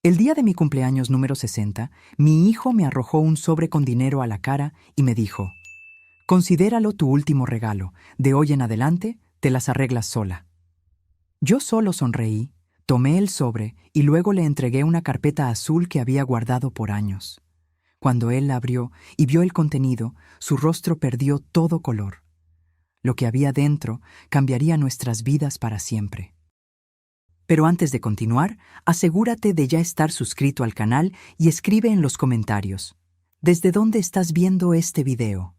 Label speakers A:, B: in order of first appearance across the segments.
A: El día de mi cumpleaños número 60, mi hijo me arrojó un sobre con dinero a la cara y me dijo: «Considéralo tu último regalo. De hoy en adelante, te las arreglas sola». Yo solo sonreí, tomé el sobre y luego le entregué una carpeta azul que había guardado por años. Cuando él la abrió y vio el contenido, su rostro perdió todo color. Lo que había dentro cambiaría nuestras vidas para siempre. Pero antes de continuar, asegúrate de ya estar suscrito al canal y escribe en los comentarios: ¿desde dónde estás viendo este video?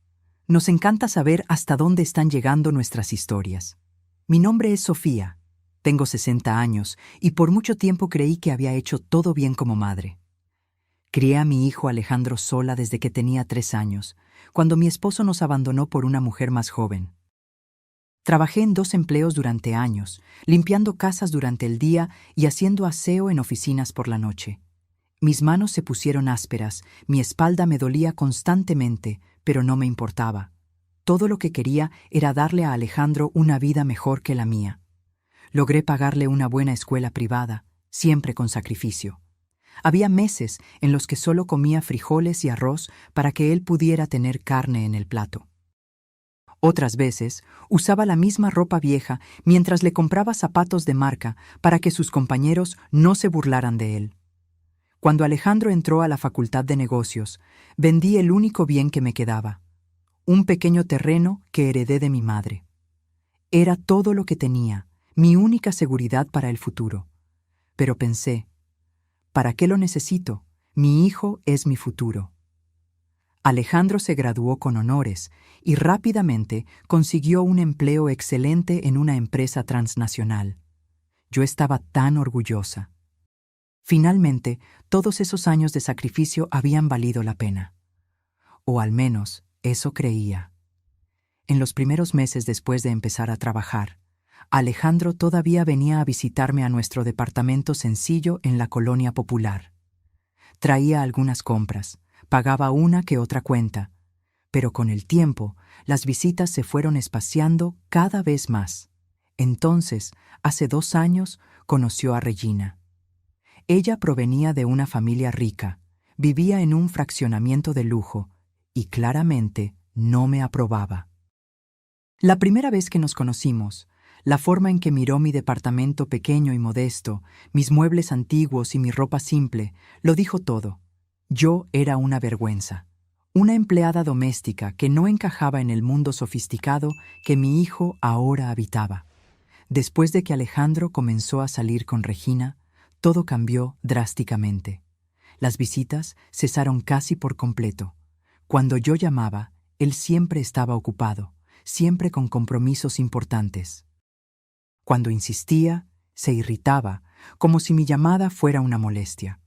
A: Nos encanta saber hasta dónde están llegando nuestras historias. Mi nombre es Sofía, tengo 60 años y por mucho tiempo creí que había hecho todo bien como madre. Crié a mi hijo Alejandro sola desde que tenía 3 años, cuando mi esposo nos abandonó por una mujer más joven. Trabajé en 2 empleos durante años, limpiando casas durante el día y haciendo aseo en oficinas por la noche. Mis manos se pusieron ásperas, mi espalda me dolía constantemente, pero no me importaba. Todo lo que quería era darle a Alejandro una vida mejor que la mía. Logré pagarle una buena escuela privada, siempre con sacrificio. Había meses en los que solo comía frijoles y arroz para que él pudiera tener carne en el plato. Otras veces usaba la misma ropa vieja mientras le compraba zapatos de marca para que sus compañeros no se burlaran de él. Cuando Alejandro entró a la Facultad de Negocios, vendí el único bien que me quedaba: un pequeño terreno que heredé de mi madre. Era todo lo que tenía, mi única seguridad para el futuro. Pero pensé: ¿para qué lo necesito? Mi hijo es mi futuro. Alejandro se graduó con honores y rápidamente consiguió un empleo excelente en una empresa transnacional. Yo estaba tan orgullosa. Finalmente, todos esos años de sacrificio habían valido la pena. O al menos, eso creía. En los primeros meses después de empezar a trabajar, Alejandro todavía venía a visitarme a nuestro departamento sencillo en la Colonia Popular. Traía algunas compras, pagaba una que otra cuenta, pero con el tiempo las visitas se fueron espaciando cada vez más. Entonces, hace 2 años, conoció a Regina. Ella provenía de una familia rica, vivía en un fraccionamiento de lujo y claramente no me aprobaba. La primera vez que nos conocimos, la forma en que miró mi departamento pequeño y modesto, mis muebles antiguos y mi ropa simple, lo dijo todo. Yo era una vergüenza, una empleada doméstica que no encajaba en el mundo sofisticado que mi hijo ahora habitaba. Después de que Alejandro comenzó a salir con Regina, todo cambió drásticamente. Las visitas cesaron casi por completo. Cuando yo llamaba, él siempre estaba ocupado, siempre con compromisos importantes. Cuando insistía, se irritaba, como si mi llamada fuera una molestia.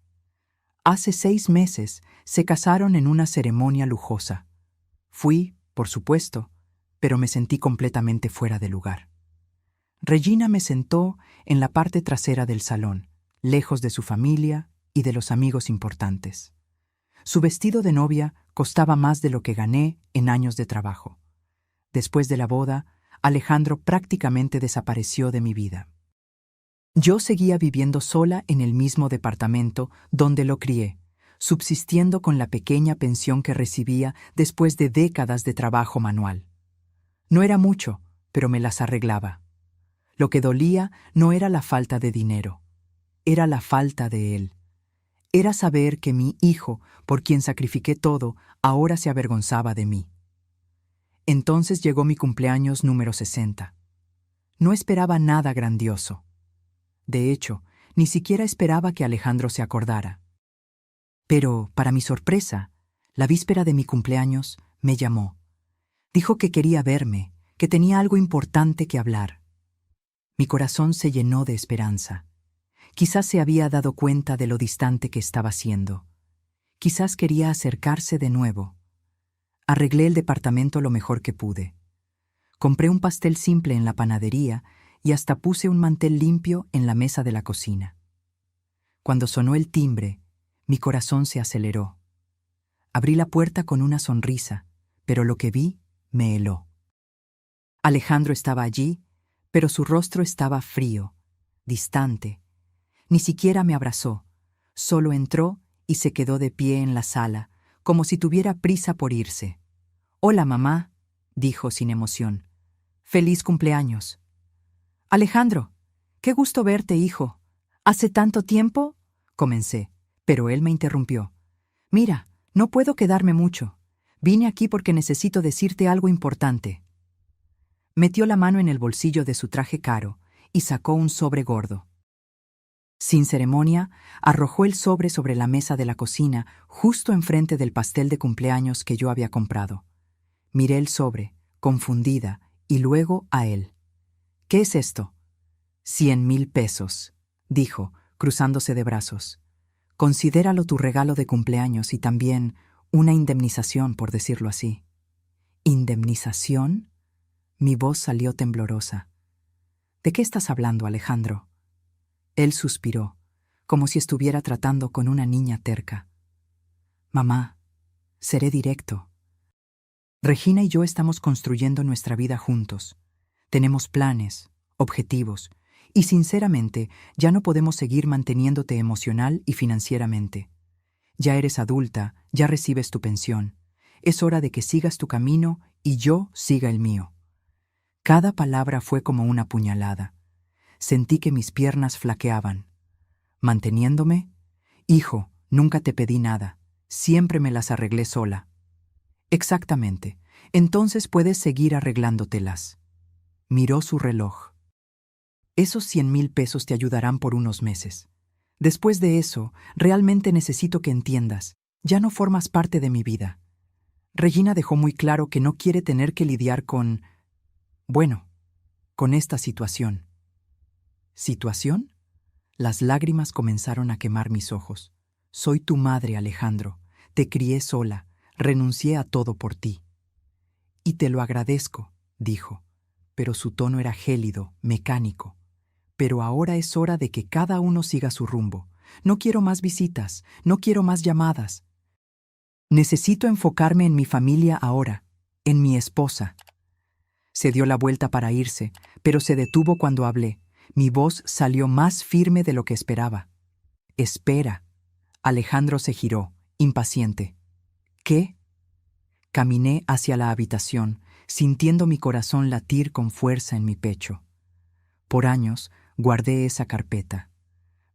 A: Hace 6 meses se casaron en una ceremonia lujosa. Fui, por supuesto, pero me sentí completamente fuera de lugar. Regina me sentó en la parte trasera del salón, lejos de su familia y de los amigos importantes. Su vestido de novia costaba más de lo que gané en años de trabajo. Después de la boda, Alejandro prácticamente desapareció de mi vida. Yo seguía viviendo sola en el mismo departamento donde lo crié, subsistiendo con la pequeña pensión que recibía después de décadas de trabajo manual. No era mucho, pero me las arreglaba. Lo que dolía no era la falta de dinero, era la falta de él. Era saber que mi hijo, por quien sacrifiqué todo, ahora se avergonzaba de mí. Entonces llegó mi cumpleaños número 60. No esperaba nada grandioso. De hecho, ni siquiera esperaba que Alejandro se acordara. Pero, para mi sorpresa, la víspera de mi cumpleaños me llamó. Dijo que quería verme, que tenía algo importante que hablar. Mi corazón se llenó de esperanza. Quizás se había dado cuenta de lo distante que estaba siendo. Quizás quería acercarse de nuevo. Arreglé el departamento lo mejor que pude. Compré un pastel simple en la panadería y hasta puse un mantel limpio en la mesa de la cocina. Cuando sonó el timbre, mi corazón se aceleró. Abrí la puerta con una sonrisa, pero lo que vi me heló. Alejandro estaba allí, pero su rostro estaba frío, distante. Ni siquiera me abrazó, Solo entró y se quedó de pie en la sala, como si tuviera prisa por irse. «Hola, mamá», dijo sin emoción. «Feliz cumpleaños». «Alejandro, qué gusto verte, hijo. ¿Hace tanto tiempo?», comencé, pero él me interrumpió. «Mira, no puedo quedarme mucho. Vine aquí porque necesito decirte algo importante». Metió la mano en el bolsillo de su traje caro y sacó un sobre gordo. Sin ceremonia, arrojó el sobre la mesa de la cocina, justo enfrente del pastel de cumpleaños que yo había comprado. Miré el sobre, confundida, y luego a él. «¿Qué es esto?». «100,000 pesos», dijo, cruzándose de brazos. «Considéralo tu regalo de cumpleaños y también una indemnización, por decirlo así». «¿Indemnización?». Mi voz salió temblorosa. «¿De qué estás hablando, Alejandro?». Él suspiró, como si estuviera tratando con una niña terca. «Mamá, seré directo. Regina y yo estamos construyendo nuestra vida juntos. Tenemos planes, objetivos, y sinceramente ya no podemos seguir manteniéndote emocional y financieramente. Ya eres adulta, ya recibes tu pensión. Es hora de que sigas tu camino y yo siga el mío». Cada palabra fue como una puñalada. Sentí que mis piernas flaqueaban. ¿Manteniéndome? «Hijo, nunca te pedí nada. Siempre me las arreglé sola». «Exactamente. Entonces puedes seguir arreglándotelas». Miró su reloj. «Esos 100,000 pesos te ayudarán por unos meses. Después de eso, realmente necesito que entiendas, ya no formas parte de mi vida». Regina dejó muy claro que no quiere tener que lidiar con esta situación. ¿Situación? Las lágrimas comenzaron a quemar mis ojos. «Soy tu madre, Alejandro. Te crié sola. Renuncié a todo por ti». «Y te lo agradezco», dijo, pero su tono era gélido, mecánico. «Pero ahora es hora de que cada uno siga su rumbo. No quiero más visitas, no quiero más llamadas. Necesito enfocarme en mi familia ahora, en mi esposa». Se dio la vuelta para irse, pero se detuvo cuando hablé. Mi voz salió más firme de lo que esperaba. «Espera». Alejandro se giró, impaciente. «¿Qué?». Caminé hacia la habitación, sintiendo mi corazón latir con fuerza en mi pecho. Por años guardé esa carpeta.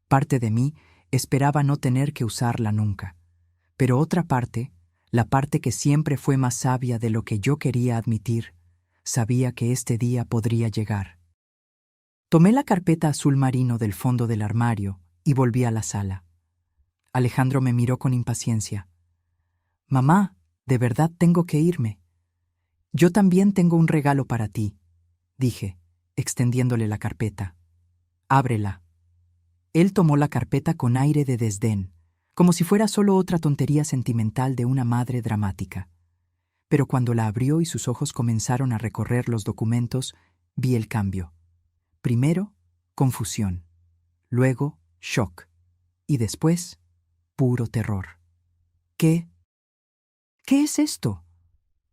A: Parte de mí esperaba no tener que usarla nunca. Pero otra parte, la parte que siempre fue más sabia de lo que yo quería admitir, sabía que este día podría llegar. Tomé la carpeta azul marino del fondo del armario y volví a la sala. Alejandro me miró con impaciencia. «Mamá, de verdad tengo que irme». «Yo también tengo un regalo para ti», dije, extendiéndole la carpeta. «Ábrela». Él tomó la carpeta con aire de desdén, como si fuera solo otra tontería sentimental de una madre dramática. Pero cuando la abrió y sus ojos comenzaron a recorrer los documentos, vi el cambio. Primero, confusión. Luego, shock. Y después, puro terror. ¿Qué es esto?».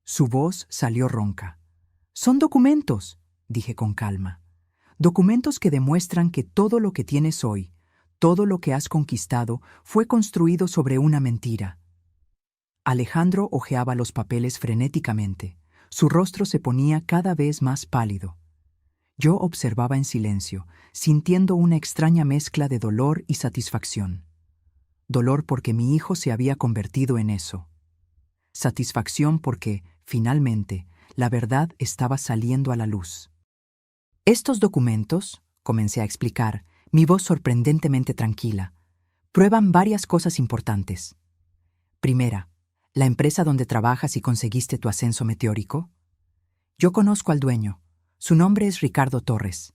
A: Su voz salió ronca. «Son documentos», dije con calma. «Documentos que demuestran que todo lo que tienes hoy, todo lo que has conquistado, fue construido sobre una mentira». Alejandro hojeaba los papeles frenéticamente. Su rostro se ponía cada vez más pálido. Yo observaba en silencio, sintiendo una extraña mezcla de dolor y satisfacción. Dolor porque mi hijo se había convertido en eso. Satisfacción porque, finalmente, la verdad estaba saliendo a la luz. «Estos documentos», comencé a explicar, mi voz sorprendentemente tranquila, «prueban varias cosas importantes. Primera, la empresa donde trabajas y conseguiste tu ascenso meteórico. Yo conozco al dueño. Su nombre es Ricardo Torres.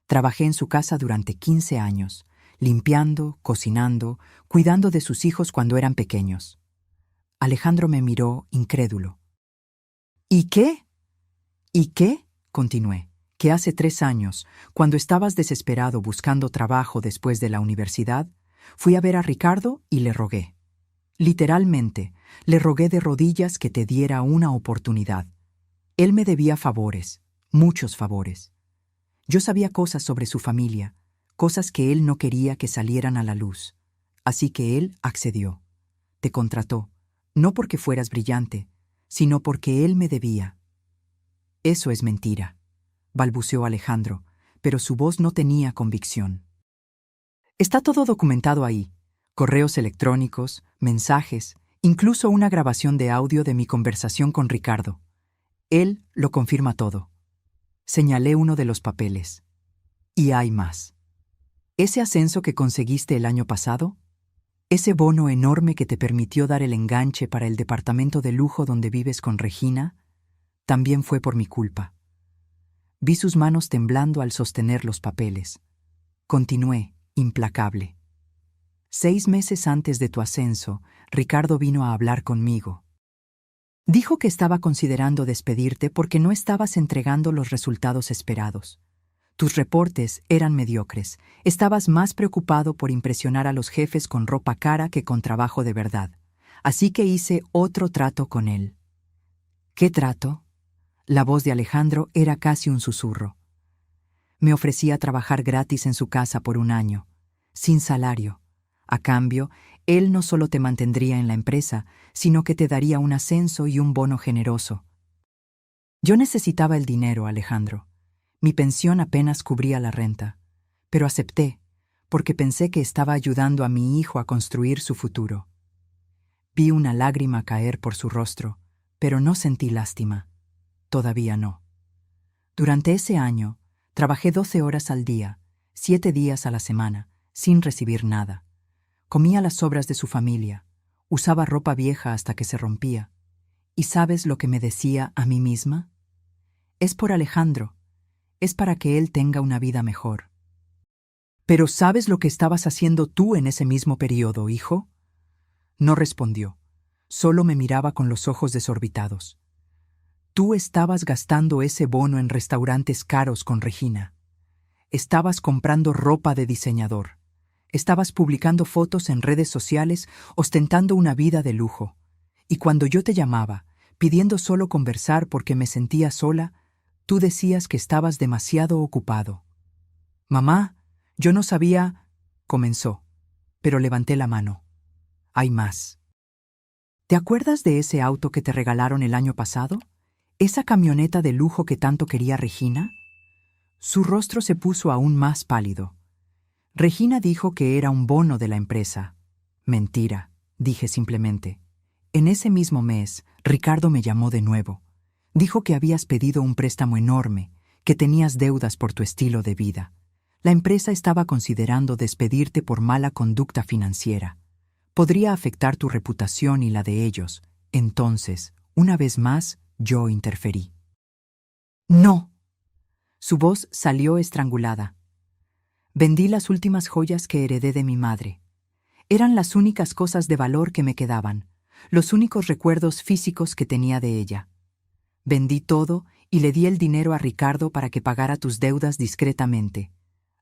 A: Trabajé en su casa durante 15 años, limpiando, cocinando, cuidando de sus hijos cuando eran pequeños». Alejandro me miró incrédulo. «¿Y qué?». «¿Y qué?», continué, «que hace 3 años, cuando estabas desesperado buscando trabajo después de la universidad, fui a ver a Ricardo y le rogué. Literalmente, le rogué de rodillas que te diera una oportunidad. Él me debía favores, muchos favores. Yo sabía cosas sobre su familia, cosas que él no quería que salieran a la luz. Así que él accedió. Te contrató, no porque fueras brillante, sino porque él me debía. Eso es mentira, balbuceó Alejandro, pero su voz no tenía convicción. Está todo documentado ahí. Correos electrónicos, mensajes, incluso una grabación de audio de mi conversación con Ricardo. Él lo confirma todo. Señalé uno de los papeles. Y hay más. Ese ascenso que conseguiste el año pasado, ese bono enorme que te permitió dar el enganche para el departamento de lujo donde vives con Regina, también fue por mi culpa. Vi sus manos temblando al sostener los papeles. Continué, implacable. 6 meses antes de tu ascenso, Ricardo vino a hablar conmigo. Dijo que estaba considerando despedirte porque no estabas entregando los resultados esperados. Tus reportes eran mediocres. Estabas más preocupado por impresionar a los jefes con ropa cara que con trabajo de verdad. Así que hice otro trato con él. ¿Qué trato? La voz de Alejandro era casi un susurro. Me ofrecía trabajar gratis en su casa por 1 año, sin salario. A cambio, él no solo te mantendría en la empresa, sino que te daría un ascenso y un bono generoso. Yo necesitaba el dinero, Alejandro. Mi pensión apenas cubría la renta, pero acepté, porque pensé que estaba ayudando a mi hijo a construir su futuro. Vi una lágrima caer por su rostro, pero no sentí lástima. Todavía no. Durante ese año, trabajé 12 horas al día, 7 días a la semana, sin recibir nada. Comía las sobras de su familia, usaba ropa vieja hasta que se rompía. ¿Y sabes lo que me decía a mí misma? Es por Alejandro, es para que él tenga una vida mejor. ¿Pero sabes lo que estabas haciendo tú en ese mismo periodo, hijo? No respondió, solo me miraba con los ojos desorbitados. Tú estabas gastando ese bono en restaurantes caros con Regina. Estabas comprando ropa de diseñador. Estabas publicando fotos en redes sociales ostentando una vida de lujo. Y cuando yo te llamaba, pidiendo solo conversar porque me sentía sola, tú decías que estabas demasiado ocupado. Mamá, yo no sabía, comenzó, pero levanté la mano. Hay más. ¿Te acuerdas de ese auto que te regalaron el año pasado? ¿Esa camioneta de lujo que tanto quería Regina? Su rostro se puso aún más pálido. Regina dijo que era un bono de la empresa. Mentira, dije simplemente. En ese mismo mes, Ricardo me llamó de nuevo. Dijo que habías pedido un préstamo enorme, que tenías deudas por tu estilo de vida. La empresa estaba considerando despedirte por mala conducta financiera. Podría afectar tu reputación y la de ellos. Entonces, una vez más, yo interferí. ¡No! Su voz salió estrangulada. Vendí las últimas joyas que heredé de mi madre. Eran las únicas cosas de valor que me quedaban, los únicos recuerdos físicos que tenía de ella. Vendí todo y le di el dinero a Ricardo para que pagara tus deudas discretamente.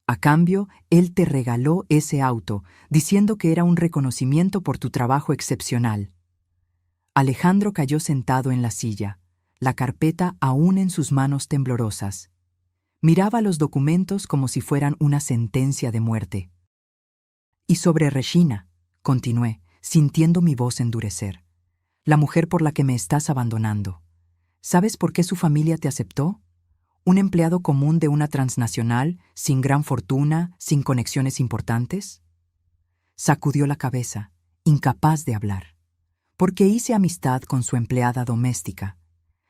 A: A cambio, él te regaló ese auto, diciendo que era un reconocimiento por tu trabajo excepcional. Alejandro cayó sentado en la silla, la carpeta aún en sus manos temblorosas. Miraba los documentos como si fueran una sentencia de muerte. Y sobre Regina, continué, sintiendo mi voz endurecer. La mujer por la que me estás abandonando. ¿Sabes por qué su familia te aceptó? ¿Un empleado común de una transnacional, sin gran fortuna, sin conexiones importantes? Sacudió la cabeza, incapaz de hablar. Porque hice amistad con su empleada doméstica.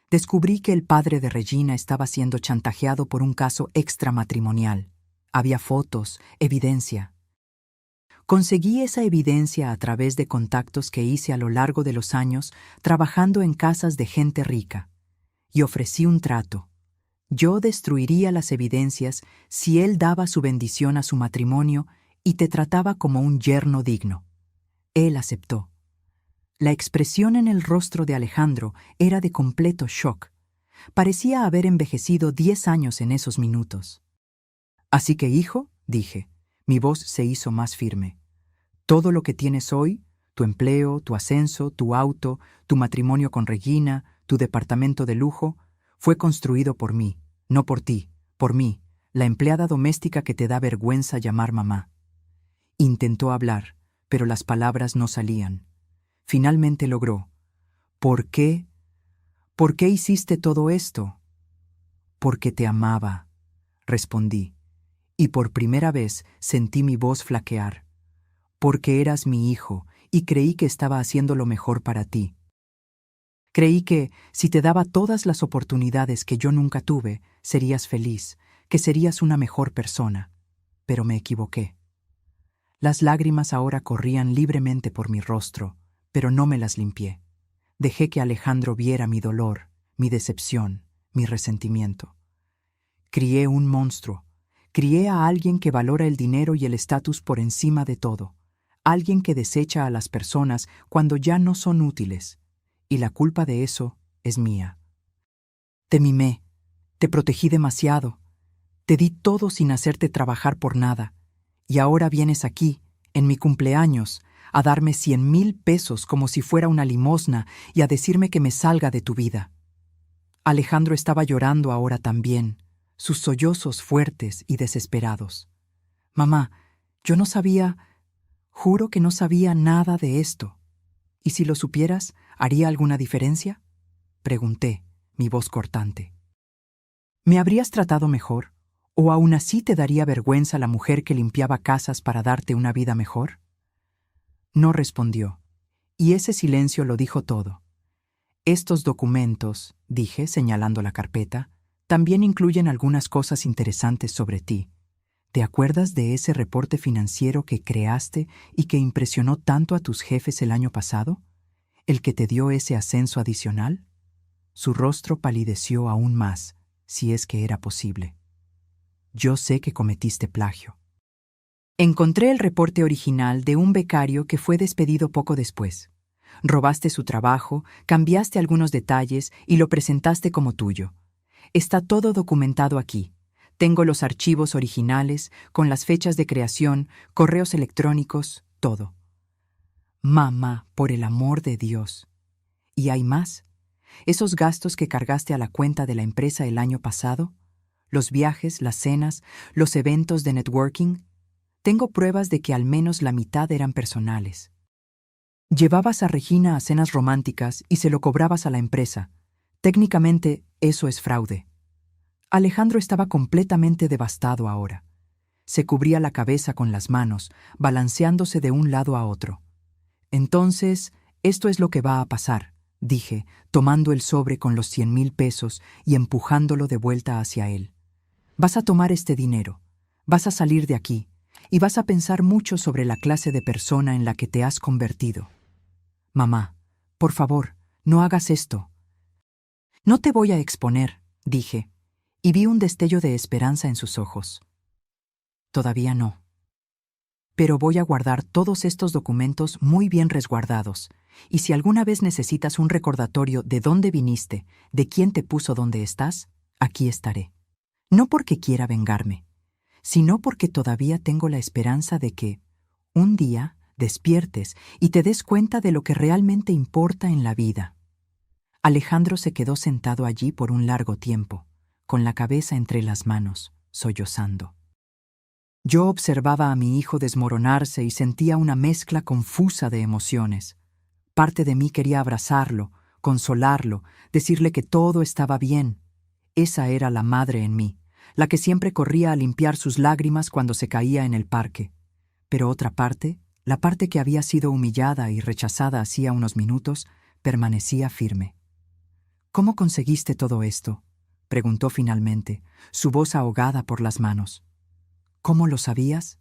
A: Descubrí que el padre de Regina estaba siendo chantajeado por un caso extramatrimonial. Había fotos, evidencia. Conseguí esa evidencia a través de contactos que hice a lo largo de los años trabajando en casas de gente rica. Y ofrecí un trato. Yo destruiría las evidencias si él daba su bendición a su matrimonio y te trataba como un yerno digno. Él aceptó. La expresión en el rostro de Alejandro era de completo shock. Parecía haber envejecido 10 años en esos minutos. Así que, hijo, dije, mi voz se hizo más firme. Todo lo que tienes hoy, tu empleo, tu ascenso, tu auto, tu matrimonio con Regina, tu departamento de lujo, fue construido por mí, no por ti, por mí, la empleada doméstica que te da vergüenza llamar mamá. Intentó hablar, pero las palabras no salían. Finalmente logró. ¿Por qué? ¿Por qué hiciste todo esto? Porque te amaba, respondí, y por primera vez sentí mi voz flaquear. Porque eras mi hijo, y creí que estaba haciendo lo mejor para ti. Creí que, si te daba todas las oportunidades que yo nunca tuve, serías feliz, que serías una mejor persona. Pero me equivoqué. Las lágrimas ahora corrían libremente por mi rostro, pero no me las limpié. Dejé que Alejandro viera mi dolor, mi decepción, mi resentimiento. Crié un monstruo. Crié a alguien que valora el dinero y el estatus por encima de todo. Alguien que desecha a las personas cuando ya no son útiles. Y la culpa de eso es mía. Te mimé, te protegí demasiado, te di todo sin hacerte trabajar por nada, y ahora vienes aquí, en mi cumpleaños, a darme 100,000 pesos como si fuera una limosna y a decirme que me salga de tu vida. Alejandro estaba llorando ahora también, sus sollozos fuertes y desesperados. Mamá, yo no sabía, juro que no sabía nada de esto. ¿Y si lo supieras, haría alguna diferencia? Pregunté, mi voz cortante. ¿Me habrías tratado mejor? ¿O aún así te daría vergüenza la mujer que limpiaba casas para darte una vida mejor? No respondió, y ese silencio lo dijo todo. Estos documentos, dije, señalando la carpeta, también incluyen algunas cosas interesantes sobre ti. ¿Te acuerdas de ese reporte financiero que creaste y que impresionó tanto a tus jefes el año pasado? ¿El que te dio ese ascenso adicional? Su rostro palideció aún más, si es que era posible. Yo sé que cometiste plagio. Encontré el reporte original de un becario que fue despedido poco después. Robaste su trabajo, cambiaste algunos detalles y lo presentaste como tuyo. Está todo documentado aquí. Tengo los archivos originales, con las fechas de creación, correos electrónicos, todo. Mamá, por el amor de Dios. ¿Y hay más? ¿Esos gastos que cargaste a la cuenta de la empresa el año pasado? ¿Los viajes, las cenas, los eventos de networking? Tengo pruebas de que al menos la mitad eran personales. Llevabas a Regina a cenas románticas y se lo cobrabas a la empresa. Técnicamente, eso es fraude. Alejandro estaba completamente devastado ahora. Se cubría la cabeza con las manos, balanceándose de un lado a otro. Entonces, esto es lo que va a pasar, dije, tomando el sobre con los 100,000 pesos y empujándolo de vuelta hacia él. Vas a tomar este dinero, vas a salir de aquí, y vas a pensar mucho sobre la clase de persona en la que te has convertido. Mamá, por favor, no hagas esto. No te voy a exponer, dije, y vi un destello de esperanza en sus ojos. Todavía no. Pero voy a guardar todos estos documentos muy bien resguardados, y si alguna vez necesitas un recordatorio de dónde viniste, de quién te puso donde estás, aquí estaré. No porque quiera vengarme, sino porque todavía tengo la esperanza de que, un día, despiertes y te des cuenta de lo que realmente importa en la vida. Alejandro se quedó sentado allí por un largo tiempo, con la cabeza entre las manos, sollozando. Yo observaba a mi hijo desmoronarse y sentía una mezcla confusa de emociones. Parte de mí quería abrazarlo, consolarlo, decirle que todo estaba bien. Esa era la madre en mí, la que siempre corría a limpiar sus lágrimas cuando se caía en el parque. Pero otra parte, la parte que había sido humillada y rechazada hacía unos minutos, permanecía firme. ¿Cómo conseguiste todo esto?, preguntó finalmente, su voz ahogada por las manos. ¿Cómo lo sabías?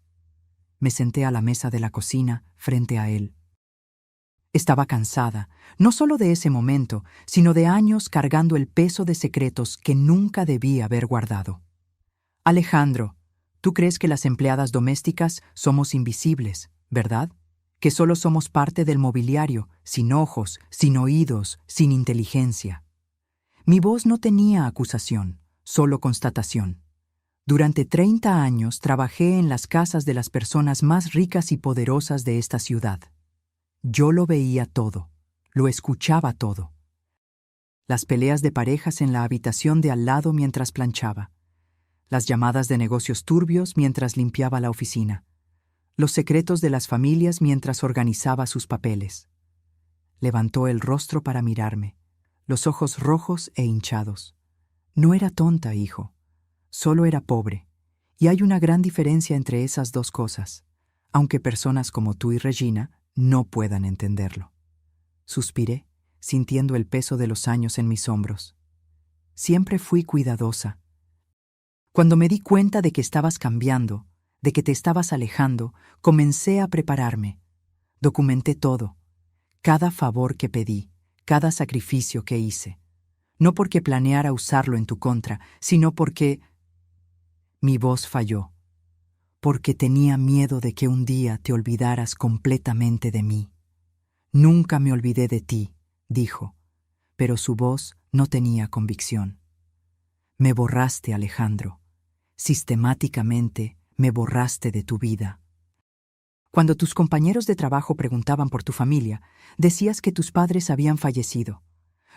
A: Me senté a la mesa de la cocina, frente a él. Estaba cansada, no solo de ese momento, sino de años cargando el peso de secretos que nunca debí haber guardado. Alejandro, tú crees que las empleadas domésticas somos invisibles, ¿verdad? Que solo somos parte del mobiliario, sin ojos, sin oídos, sin inteligencia. Mi voz no tenía acusación, solo constatación. Durante 30 años trabajé en las casas de las personas más ricas y poderosas de esta ciudad. Yo lo veía todo, lo escuchaba todo. Las peleas de parejas en la habitación de al lado mientras planchaba. Las llamadas de negocios turbios mientras limpiaba la oficina. los secretos de las familias mientras organizaba sus papeles. Levantó el rostro para mirarme, los ojos rojos e hinchados. No era tonta, hijo, solo era pobre, y hay una gran diferencia entre esas dos cosas, aunque personas como tú y Regina no puedan entenderlo. Suspiré, sintiendo el peso de los años en mis hombros. Siempre fui cuidadosa. Cuando me di cuenta de que estabas cambiando, de que te estabas alejando, comencé a prepararme. Documenté todo, cada favor que pedí, cada sacrificio que hice. No porque planeara usarlo en tu contra, sino porque mi voz falló. Porque tenía miedo de que un día te olvidaras completamente de mí. Nunca me olvidé de ti, dijo, pero su voz no tenía convicción. Me borraste, Alejandro. Sistemáticamente me borraste de tu vida. Cuando tus compañeros de trabajo preguntaban por tu familia, decías que tus padres habían fallecido.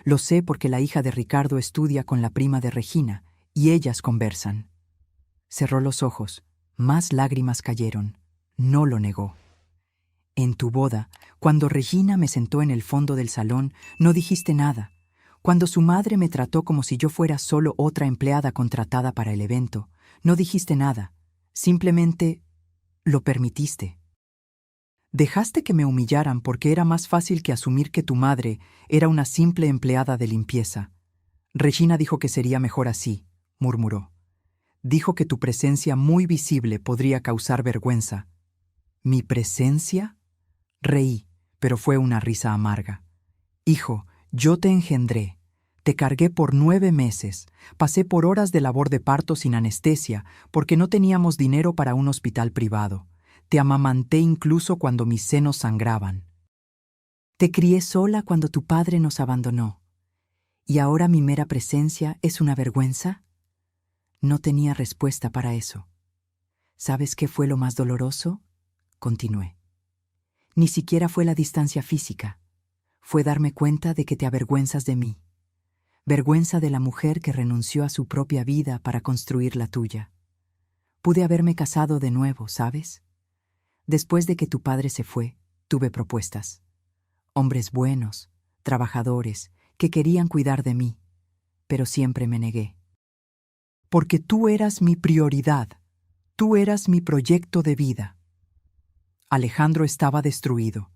A: Lo sé porque la hija de Ricardo estudia con la prima de Regina, y ellas conversan. Cerró los ojos, más lágrimas cayeron. No lo negó. En tu boda, cuando Regina me sentó en el fondo del salón, no dijiste nada. Cuando su madre me trató como si yo fuera solo otra empleada contratada para el evento, no dijiste nada. Simplemente lo permitiste. Dejaste que me humillaran porque era más fácil que asumir que tu madre era una simple empleada de limpieza. Regina dijo que sería mejor así, murmuró. Dijo que tu presencia muy visible podría causar vergüenza. ¿Mi presencia? Reí, pero fue una risa amarga. Hijo, yo te engendré. Te cargué por 9 meses. Pasé por horas de labor de parto sin anestesia porque no teníamos dinero para un hospital privado. Te amamanté incluso cuando mis senos sangraban. Te crié sola cuando tu padre nos abandonó. ¿Y ahora mi mera presencia es una vergüenza? No tenía respuesta para eso. ¿Sabes qué fue lo más doloroso? Continué. Ni siquiera fue la distancia física. Fue darme cuenta de que te avergüenzas de mí. Vergüenza de la mujer que renunció a su propia vida para construir la tuya. Pude haberme casado de nuevo, ¿sabes? Después de que tu padre se fue, tuve propuestas. Hombres buenos, trabajadores, que querían cuidar de mí, pero siempre me negué. Porque tú eras mi prioridad, tú eras mi proyecto de vida. Alejandro estaba destruido.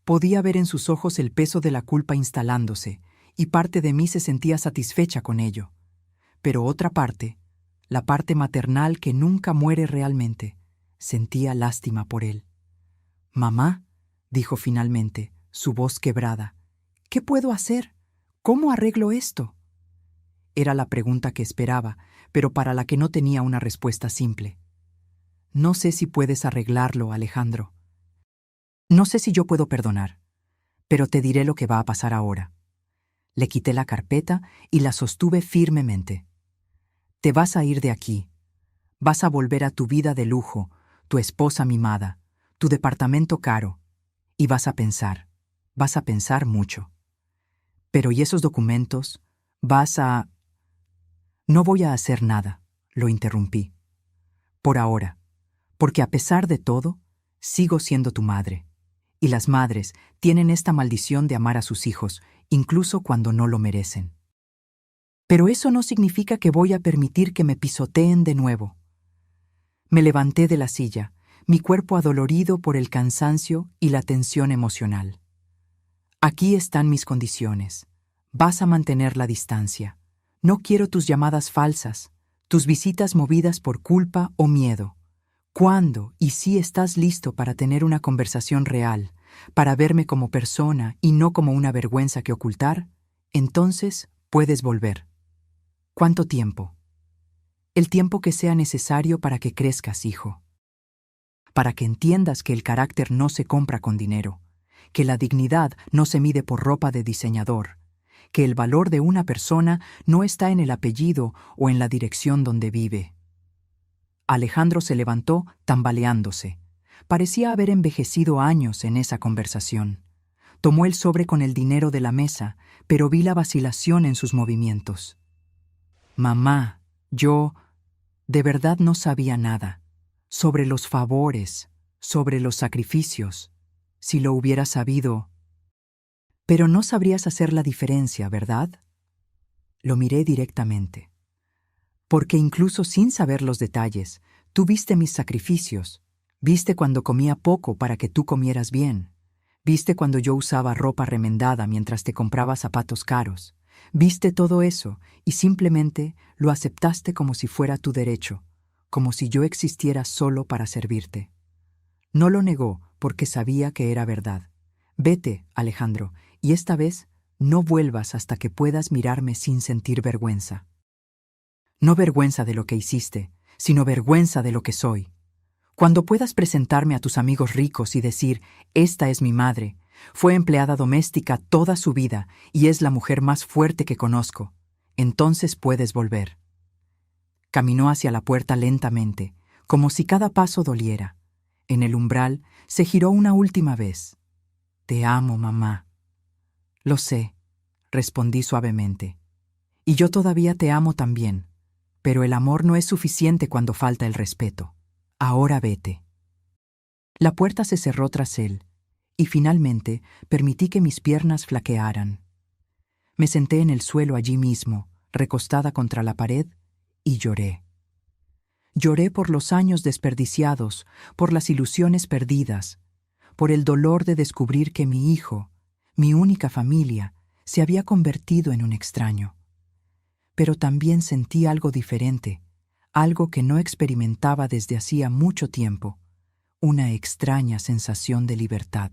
A: Podía ver en sus ojos el peso de la culpa instalándose, y parte de mí se sentía satisfecha con ello. Pero otra parte, la parte maternal que nunca muere realmente, sentía lástima por él. «Mamá», dijo finalmente, su voz quebrada, «¿qué puedo hacer? ¿Cómo arreglo esto?» Era la pregunta que esperaba, pero para la que no tenía una respuesta simple. «No sé si puedes arreglarlo, Alejandro. No sé si yo puedo perdonar, pero te diré lo que va a pasar ahora». Le quité la carpeta y la sostuve firmemente. «Te vas a ir de aquí. Vas a volver a tu vida de lujo, tu esposa mimada, tu departamento caro, y vas a pensar mucho. Pero ¿y esos documentos? Vas a...» «No voy a hacer nada», lo interrumpí. «Por ahora, porque a pesar de todo, sigo siendo tu madre. Y las madres tienen esta maldición de amar a sus hijos, incluso cuando no lo merecen. Pero eso no significa que voy a permitir que me pisoteen de nuevo». Me levanté de la silla, mi cuerpo adolorido por el cansancio y la tensión emocional. «Aquí están mis condiciones. Vas a mantener la distancia. No quiero tus llamadas falsas, tus visitas movidas por culpa o miedo. ¿Cuándo y si estás listo para tener una conversación real, para verme como persona y no como una vergüenza que ocultar? Entonces puedes volver». «¿Cuánto tiempo?» «El tiempo que sea necesario para que crezcas, hijo. Para que entiendas que el carácter no se compra con dinero, que la dignidad no se mide por ropa de diseñador, que el valor de una persona no está en el apellido o en la dirección donde vive». Alejandro se levantó tambaleándose. Parecía haber envejecido años en esa conversación. Tomó el sobre con el dinero de la mesa, pero vi la vacilación en sus movimientos. «Mamá, yo de verdad no sabía nada. Sobre los favores, sobre los sacrificios. Si lo hubieras sabido. Pero no sabrías hacer la diferencia, ¿verdad? Lo miré directamente. Porque incluso sin saber los detalles, tú viste mis sacrificios. Viste cuando comía poco para que tú comieras bien. Viste cuando yo usaba ropa remendada mientras te compraba zapatos caros. Viste todo eso y simplemente lo aceptaste como si fuera tu derecho, como si yo existiera solo para servirte. No lo negó porque sabía que era verdad. Vete, Alejandro, y esta vez no vuelvas hasta que puedas mirarme sin sentir vergüenza. No vergüenza de lo que hiciste, sino vergüenza de lo que soy. Cuando puedas presentarme a tus amigos ricos y decir, esta es mi madre, fue empleada doméstica toda su vida y es la mujer más fuerte que conozco, entonces puedes volver. Caminó hacia la puerta lentamente, como si cada paso doliera. En el umbral se giró una última vez. Te amo, mamá. Lo sé, respondí suavemente. Y yo todavía te amo también, pero el amor no es suficiente cuando falta el respeto. Ahora vete. La puerta se cerró tras él, y finalmente permití que mis piernas flaquearan. Me senté en el suelo allí mismo, recostada contra la pared, y lloré. Lloré por los años desperdiciados, por las ilusiones perdidas, por el dolor de descubrir que mi hijo, mi única familia, se había convertido en un extraño. Pero también sentí algo diferente, algo que no experimentaba desde hacía mucho tiempo, una extraña sensación de libertad.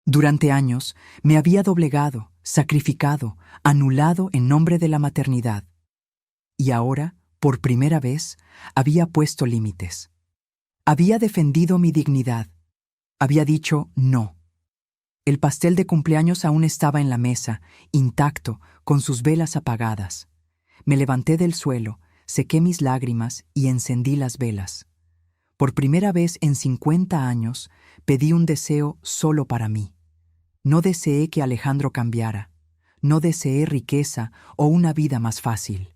A: Durante años me había doblegado, sacrificado, anulado en nombre de la maternidad. Y ahora, por primera vez, había puesto límites. Había defendido mi dignidad. Había dicho no. El pastel de cumpleaños aún estaba en la mesa, intacto, con sus velas apagadas. Me levanté del suelo, sequé mis lágrimas y encendí las velas. Por primera vez en 50 años, pedí un deseo solo para mí. No deseé que Alejandro cambiara. No deseé riqueza o una vida más fácil.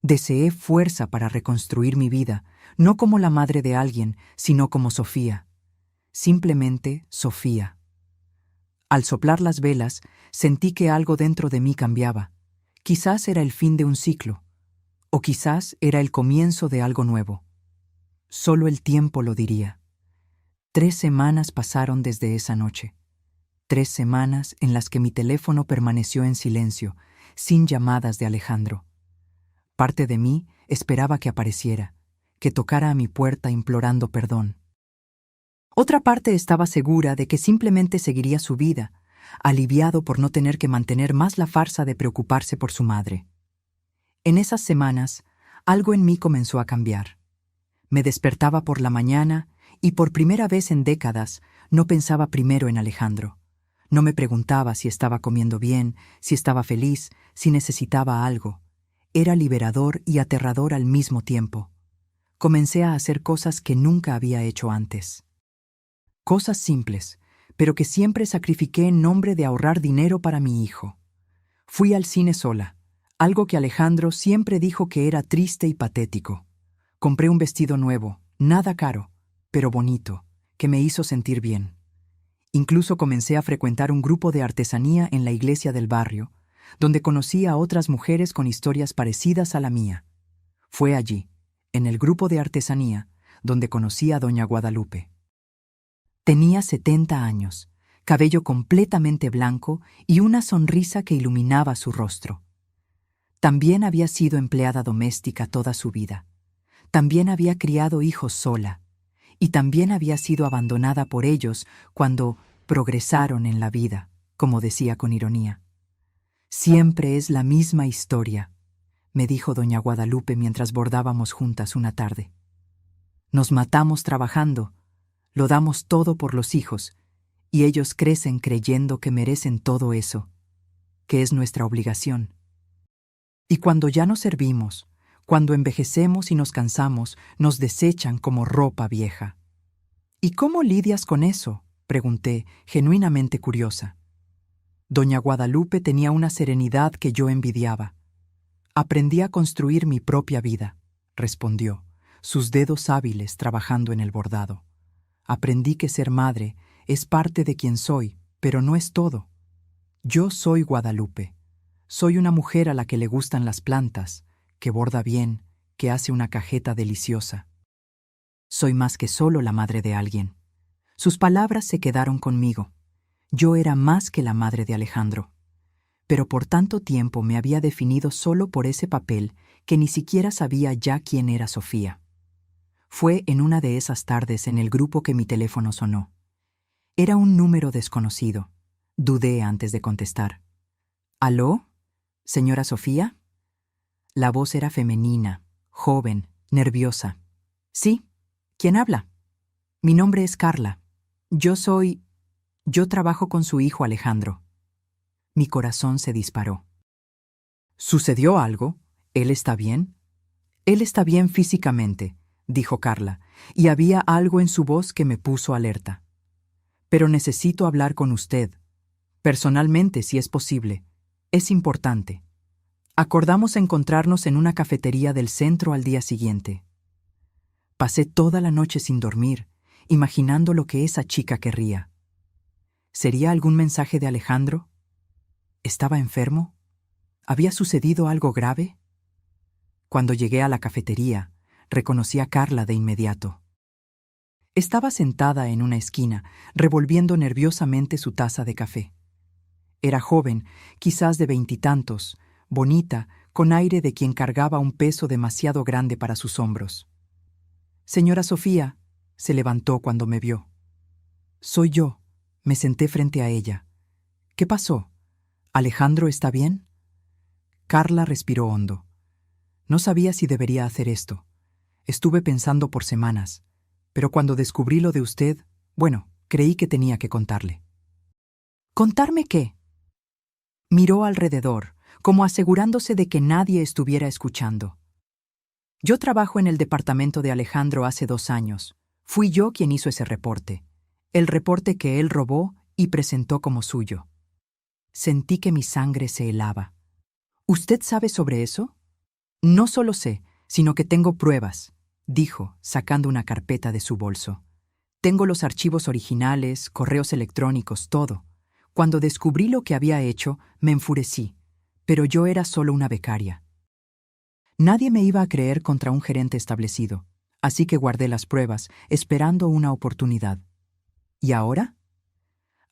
A: Deseé fuerza para reconstruir mi vida, no como la madre de alguien, sino como Sofía. Simplemente Sofía. Al soplar las velas, sentí que algo dentro de mí cambiaba. Quizás era el fin de un ciclo, o quizás era el comienzo de algo nuevo. Solo el tiempo lo diría. 3 semanas pasaron desde esa noche. 3 semanas en las que mi teléfono permaneció en silencio, sin llamadas de Alejandro. Parte de mí esperaba que apareciera, que tocara a mi puerta implorando perdón. Otra parte estaba segura de que simplemente seguiría su vida, aliviado por no tener que mantener más la farsa de preocuparse por su madre. En esas semanas, algo en mí comenzó a cambiar. Me despertaba por la mañana y por primera vez en décadas no pensaba primero en Alejandro. No me preguntaba si estaba comiendo bien, si estaba feliz, si necesitaba algo. Era liberador y aterrador al mismo tiempo. Comencé a hacer cosas que nunca había hecho antes. Cosas simples, pero que siempre sacrifiqué en nombre de ahorrar dinero para mi hijo. Fui al cine sola, algo que Alejandro siempre dijo que era triste y patético. Compré un vestido nuevo, nada caro, pero bonito, que me hizo sentir bien. Incluso comencé a frecuentar un grupo de artesanía en la iglesia del barrio, donde conocí a otras mujeres con historias parecidas a la mía. Fue allí, en el grupo de artesanía, donde conocí a doña Guadalupe. Tenía 70 años, cabello completamente blanco y una sonrisa que iluminaba su rostro. También había sido empleada doméstica toda su vida. También había criado hijos sola. Y también había sido abandonada por ellos cuando progresaron en la vida, como decía con ironía. Siempre es la misma historia, me dijo doña Guadalupe mientras bordábamos juntas una tarde. Nos matamos trabajando, lo damos todo por los hijos, y ellos crecen creyendo que merecen todo eso, que es nuestra obligación. Y cuando ya no servimos, cuando envejecemos y nos cansamos, nos desechan como ropa vieja. ¿Y cómo lidias con eso?, pregunté, genuinamente curiosa. Doña Guadalupe tenía una serenidad que yo envidiaba. Aprendí a construir mi propia vida, respondió, sus dedos hábiles trabajando en el bordado. Aprendí que ser madre es parte de quien soy, pero no es todo. Yo soy Guadalupe. Soy una mujer a la que le gustan las plantas, que borda bien, que hace una cajeta deliciosa. Soy más que solo la madre de alguien. Sus palabras se quedaron conmigo. Yo era más que la madre de Alejandro. Pero por tanto tiempo me había definido solo por ese papel que ni siquiera sabía ya quién era Sofía. Fue en una de esas tardes en el grupo que mi teléfono sonó. Era un número desconocido. Dudé antes de contestar. ¿Aló? ¿Señora Sofía? La voz era femenina, joven, nerviosa. Sí, ¿quién habla? Mi nombre es Carla. Yo trabajo con su hijo Alejandro. Mi corazón se disparó. ¿Sucedió algo? ¿Él está bien? Él está bien físicamente, dijo Carla, y había algo en su voz que me puso alerta. Pero necesito hablar con usted. Personalmente, si es posible. Es importante. Acordamos encontrarnos en una cafetería del centro al día siguiente. Pasé toda la noche sin dormir, imaginando lo que esa chica querría. ¿Sería algún mensaje de Alejandro? ¿Estaba enfermo? ¿Había sucedido algo grave? Cuando llegué a la cafetería, reconocí a Carla de inmediato. Estaba sentada en una esquina, revolviendo nerviosamente su taza de café. Era joven, quizás de 20 y tantos, bonita, con aire de quien cargaba un peso demasiado grande para sus hombros. Señora Sofía, se levantó cuando me vio. Soy yo. Me senté frente a ella. ¿Qué pasó? ¿Alejandro está bien? Carla respiró hondo. No sabía si debería hacer esto. Estuve pensando por semanas, pero cuando descubrí lo de usted, creí que tenía que contarle. ¿Contarme qué? Miró alrededor, como asegurándose de que nadie estuviera escuchando. Yo trabajo en el departamento de Alejandro hace 2 años. Fui yo quien hizo ese reporte. El reporte que él robó y presentó como suyo. Sentí que mi sangre se helaba. ¿Usted sabe sobre eso? No solo sé, sino que tengo pruebas, dijo, sacando una carpeta de su bolso. Tengo los archivos originales, correos electrónicos, todo. Cuando descubrí lo que había hecho, me enfurecí, pero yo era solo una becaria. Nadie me iba a creer contra un gerente establecido, así que guardé las pruebas, esperando una oportunidad. ¿Y ahora?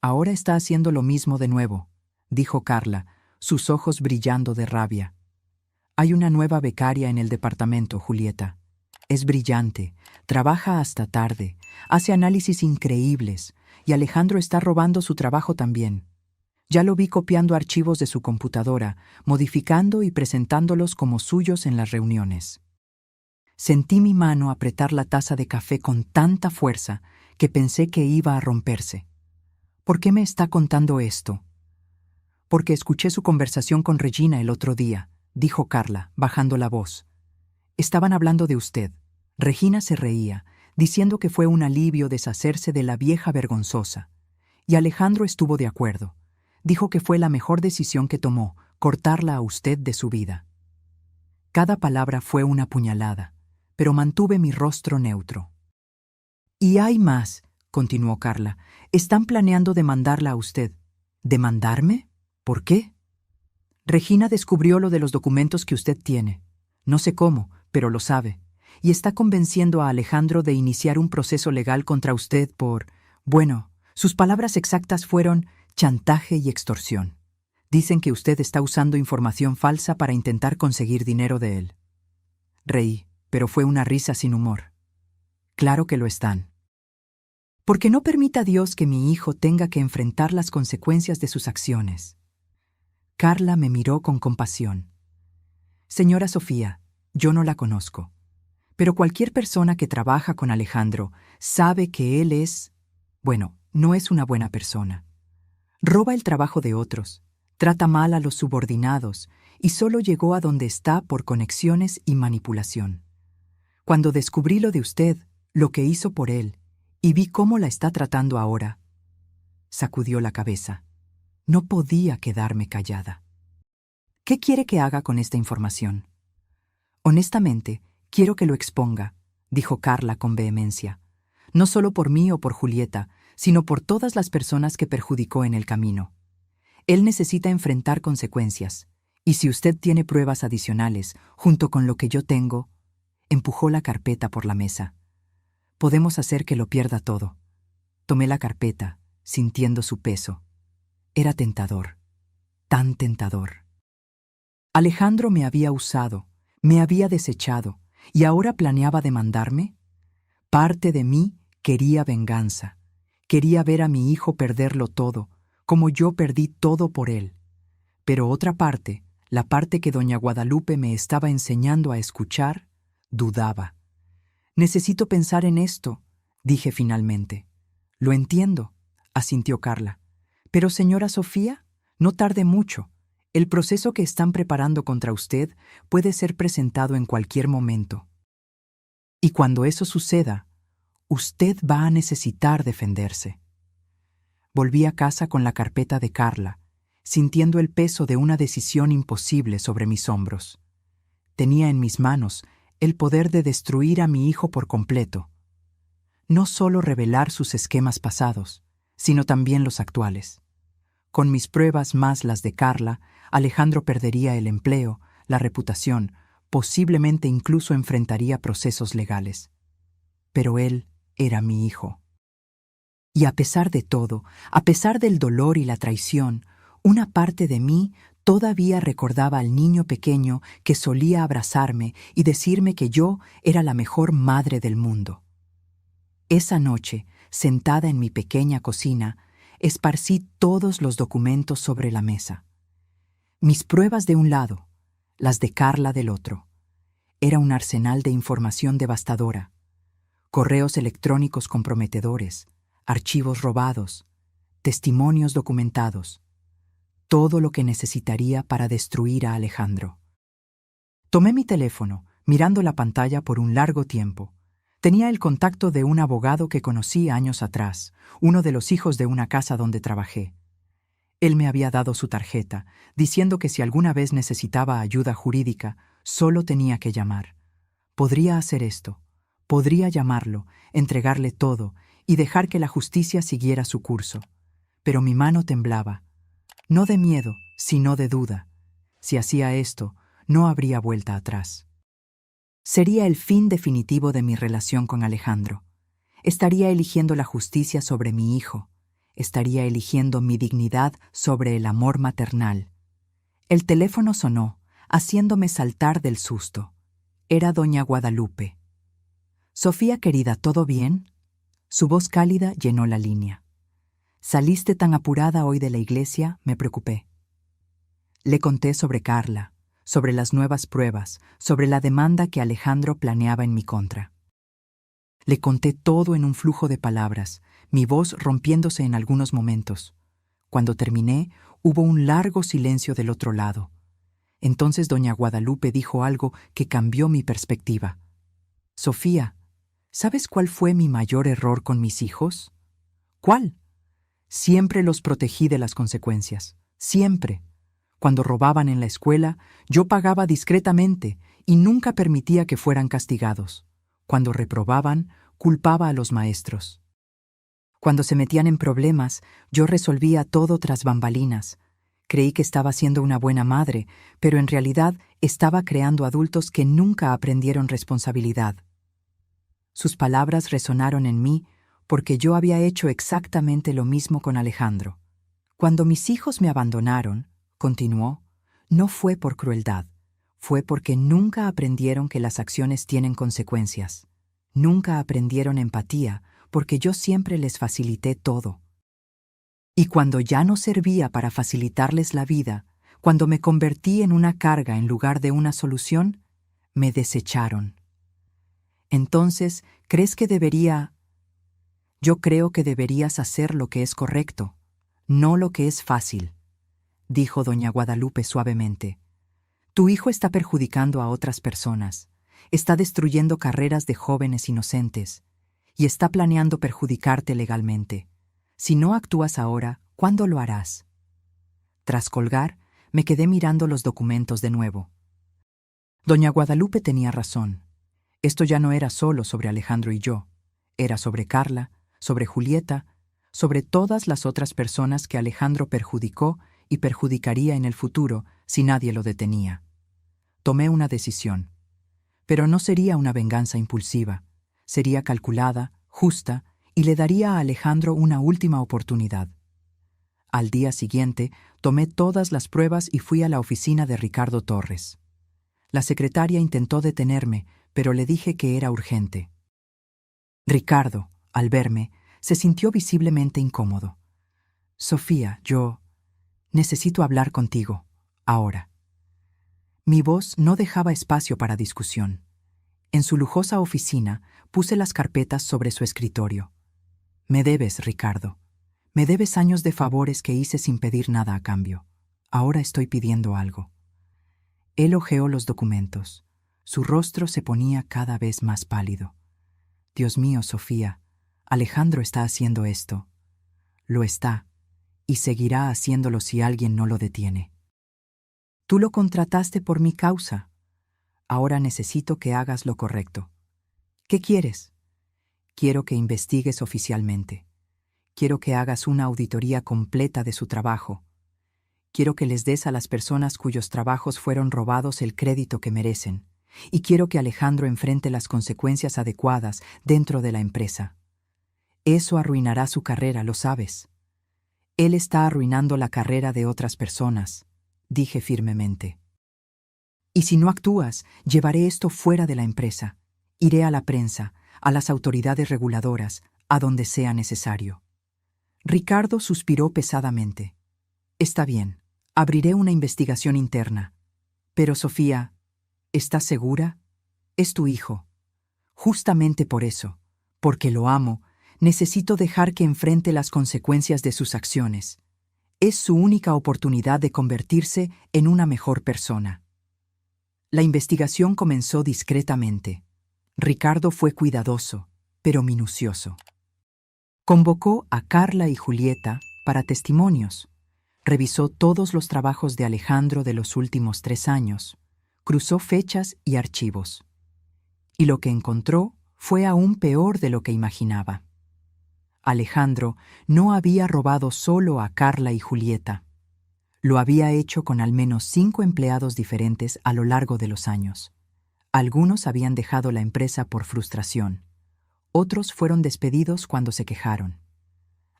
A: Ahora está haciendo lo mismo de nuevo, dijo Carla, sus ojos brillando de rabia. Hay una nueva becaria en el departamento, Julieta. Es brillante, trabaja hasta tarde, hace análisis increíbles, y Alejandro está robando su trabajo también. Ya lo vi copiando archivos de su computadora, modificando y presentándolos como suyos en las reuniones. Sentí mi mano apretar la taza de café con tanta fuerza que pensé que iba a romperse. ¿Por qué me está contando esto? Porque escuché su conversación con Regina el otro día, dijo Carla, bajando la voz. Estaban hablando de usted. Regina se reía, diciendo que fue un alivio deshacerse de la vieja vergonzosa. Y Alejandro estuvo de acuerdo. Dijo que fue la mejor decisión que tomó, cortarla a usted de su vida. Cada palabra fue una puñalada, pero mantuve mi rostro neutro. Y hay más, continuó Carla. Están planeando demandarla a usted. ¿Demandarme? ¿Por qué? Regina descubrió lo de los documentos que usted tiene. No sé cómo, pero lo sabe. Y está convenciendo a Alejandro de iniciar un proceso legal contra usted por... sus palabras exactas fueron chantaje y extorsión. Dicen que usted está usando información falsa para intentar conseguir dinero de él. Reí, pero fue una risa sin humor. Claro que lo están. Porque no permita Dios que mi hijo tenga que enfrentar las consecuencias de sus acciones. Carla me miró con compasión. Señora Sofía, yo no la conozco, pero cualquier persona que trabaja con Alejandro sabe que él es... no es una buena persona. Roba el trabajo de otros, trata mal a los subordinados y solo llegó a donde está por conexiones y manipulación. Cuando descubrí lo de usted, lo que hizo por él, y vi cómo la está tratando ahora, sacudió la cabeza. No podía quedarme callada. ¿Qué quiere que haga con esta información? Honestamente, quiero que lo exponga, dijo Carla con vehemencia. no solo por mí o por Julieta, sino por todas las personas que perjudicó en el camino. Él necesita enfrentar consecuencias, y si usted tiene pruebas adicionales, junto con lo que yo tengo, empujó la carpeta por la mesa. Podemos hacer que lo pierda todo. Tomé la carpeta, sintiendo su peso. Era tentador, tan tentador. Alejandro me había usado, me había desechado, y ahora planeaba demandarme. Parte de mí quería venganza. Quería ver a mi hijo perderlo todo, como yo perdí todo por él. Pero otra parte, la parte que doña Guadalupe me estaba enseñando a escuchar, dudaba. Necesito pensar en esto, dije finalmente. Lo entiendo, asintió Carla. Pero señora Sofía, no tarde mucho. El proceso que están preparando contra usted puede ser presentado en cualquier momento. Y cuando eso suceda, usted va a necesitar defenderse. Volví a casa con la carpeta de Carla, sintiendo el peso de una decisión imposible sobre mis hombros. Tenía en mis manos el poder de destruir a mi hijo por completo. No solo revelar sus esquemas pasados, sino también los actuales. Con mis pruebas más las de Carla, Alejandro perdería el empleo, la reputación, posiblemente incluso enfrentaría procesos legales. Pero él era mi hijo. Y a pesar de todo, a pesar del dolor y la traición, una parte de mí todavía recordaba al niño pequeño que solía abrazarme y decirme que yo era la mejor madre del mundo. Esa noche, sentada en mi pequeña cocina, esparcí todos los documentos sobre la mesa. Mis pruebas de un lado, las de Carla del otro. Era un arsenal de información devastadora. Correos electrónicos comprometedores, archivos robados, testimonios documentados. Todo lo que necesitaría para destruir a Alejandro. Tomé mi teléfono, mirando la pantalla por un largo tiempo. Tenía el contacto de un abogado que conocí años atrás, uno de los hijos de una casa donde trabajé. Él me había dado su tarjeta, diciendo que si alguna vez necesitaba ayuda jurídica, solo tenía que llamar. Podría hacer esto, podría llamarlo, entregarle todo y dejar que la justicia siguiera su curso. Pero mi mano temblaba, no de miedo, sino de duda. Si hacía esto, no habría vuelta atrás. Sería el fin definitivo de mi relación con Alejandro. Estaría eligiendo la justicia sobre mi hijo. Estaría eligiendo mi dignidad sobre el amor maternal. El teléfono sonó, haciéndome saltar del susto. Era doña Guadalupe. «Sofía querida, ¿todo bien?» Su voz cálida llenó la línea. «¿Saliste tan apurada hoy de la iglesia?», me preocupé. Le conté sobre Carla, sobre las nuevas pruebas, sobre la demanda que Alejandro planeaba en mi contra. Le conté todo en un flujo de palabras, mi voz rompiéndose en algunos momentos. Cuando terminé, hubo un largo silencio del otro lado. Entonces doña Guadalupe dijo algo que cambió mi perspectiva. «Sofía, ¿sabes cuál fue mi mayor error con mis hijos?» «¿Cuál?» «Siempre los protegí de las consecuencias. Siempre. Cuando robaban en la escuela, yo pagaba discretamente y nunca permitía que fueran castigados. Cuando reprobaban, culpaba a los maestros. Cuando se metían en problemas, yo resolvía todo tras bambalinas. Creí que estaba siendo una buena madre, pero en realidad estaba creando adultos que nunca aprendieron responsabilidad». Sus palabras resonaron en mí porque yo había hecho exactamente lo mismo con Alejandro. «Cuando mis hijos me abandonaron», continuó, «no fue por crueldad, fue porque nunca aprendieron que las acciones tienen consecuencias. Nunca aprendieron empatía porque yo siempre les facilité todo. Y cuando ya no servía para facilitarles la vida, cuando me convertí en una carga en lugar de una solución, me desecharon. Entonces, ¿crees que debería...?» «Yo creo que deberías hacer lo que es correcto, no lo que es fácil», dijo doña Guadalupe suavemente. «Tu hijo está perjudicando a otras personas, está destruyendo carreras de jóvenes inocentes y está planeando perjudicarte legalmente. Si no actúas ahora, ¿cuándo lo harás?» Tras colgar, me quedé mirando los documentos de nuevo. Doña Guadalupe tenía razón. Esto ya no era solo sobre Alejandro y yo. Era sobre Carla, sobre Julieta, sobre todas las otras personas que Alejandro perjudicó y perjudicaría en el futuro si nadie lo detenía. Tomé una decisión. Pero no sería una venganza impulsiva. Sería calculada, justa, y le daría a Alejandro una última oportunidad. Al día siguiente, tomé todas las pruebas y fui a la oficina de Ricardo Torres. La secretaria intentó detenerme, pero le dije que era urgente. Ricardo, al verme, se sintió visiblemente incómodo. Sofía, yo necesito hablar contigo, ahora. Mi voz no dejaba espacio para discusión. En su lujosa oficina puse las carpetas sobre su escritorio. Me debes, Ricardo. Me debes años de favores que hice sin pedir nada a cambio. Ahora estoy pidiendo algo. Él hojeó los documentos. Su rostro se ponía cada vez más pálido. Dios mío, Sofía, Alejandro está haciendo esto. Lo está, y seguirá haciéndolo si alguien no lo detiene. Tú lo contrataste por mi causa. Ahora necesito que hagas lo correcto. ¿Qué quieres? Quiero que investigues oficialmente. Quiero que hagas una auditoría completa de su trabajo. Quiero que les des a las personas cuyos trabajos fueron robados el crédito que merecen. Y quiero que Alejandro enfrente las consecuencias adecuadas dentro de la empresa. Eso arruinará su carrera, lo sabes. Él está arruinando la carrera de otras personas, dije firmemente. Y si no actúas, llevaré esto fuera de la empresa. Iré a la prensa, a las autoridades reguladoras, a donde sea necesario. Ricardo suspiró pesadamente. Está bien, abriré una investigación interna. Pero, Sofía, ¿estás segura? Es tu hijo. Justamente por eso, porque lo amo, necesito dejar que enfrente las consecuencias de sus acciones. Es su única oportunidad de convertirse en una mejor persona. La investigación comenzó discretamente. Ricardo fue cuidadoso, pero minucioso. Convocó a Carla y Julieta para testimonios. Revisó todos los trabajos de Alejandro de los últimos 3 años. Cruzó fechas y archivos. Y lo que encontró fue aún peor de lo que imaginaba. Alejandro no había robado solo a Carla y Julieta. Lo había hecho con al menos 5 empleados diferentes a lo largo de los años. Algunos habían dejado la empresa por frustración. Otros fueron despedidos cuando se quejaron.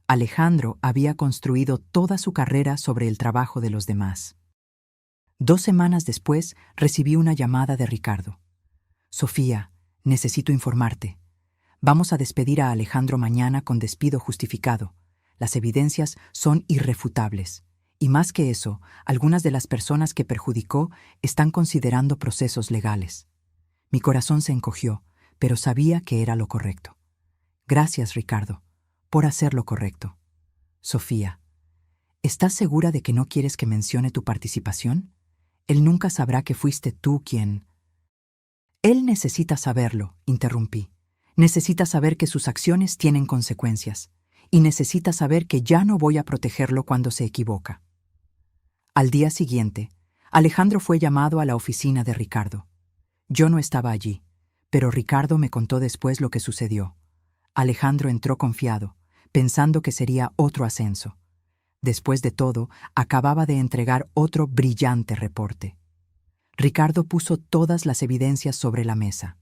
A: Alejandro había construido toda su carrera sobre el trabajo de los demás. 2 semanas después recibí una llamada de Ricardo. Sofía, necesito informarte. Vamos a despedir a Alejandro mañana con despido justificado. Las evidencias son irrefutables. Y más que eso, algunas de las personas que perjudicó están considerando procesos legales. Mi corazón se encogió, pero sabía que era lo correcto. Gracias, Ricardo, por hacer lo correcto. Sofía, ¿estás segura de que no quieres que mencione tu participación? Él nunca sabrá que fuiste tú quien... Él necesita saberlo, interrumpí. Necesita saber que sus acciones tienen consecuencias. Y necesita saber que ya no voy a protegerlo cuando se equivoca. Al día siguiente, Alejandro fue llamado a la oficina de Ricardo. Yo no estaba allí, pero Ricardo me contó después lo que sucedió. Alejandro entró confiado, pensando que sería otro ascenso. Después de todo, acababa de entregar otro brillante reporte. Ricardo puso todas las evidencias sobre la mesa.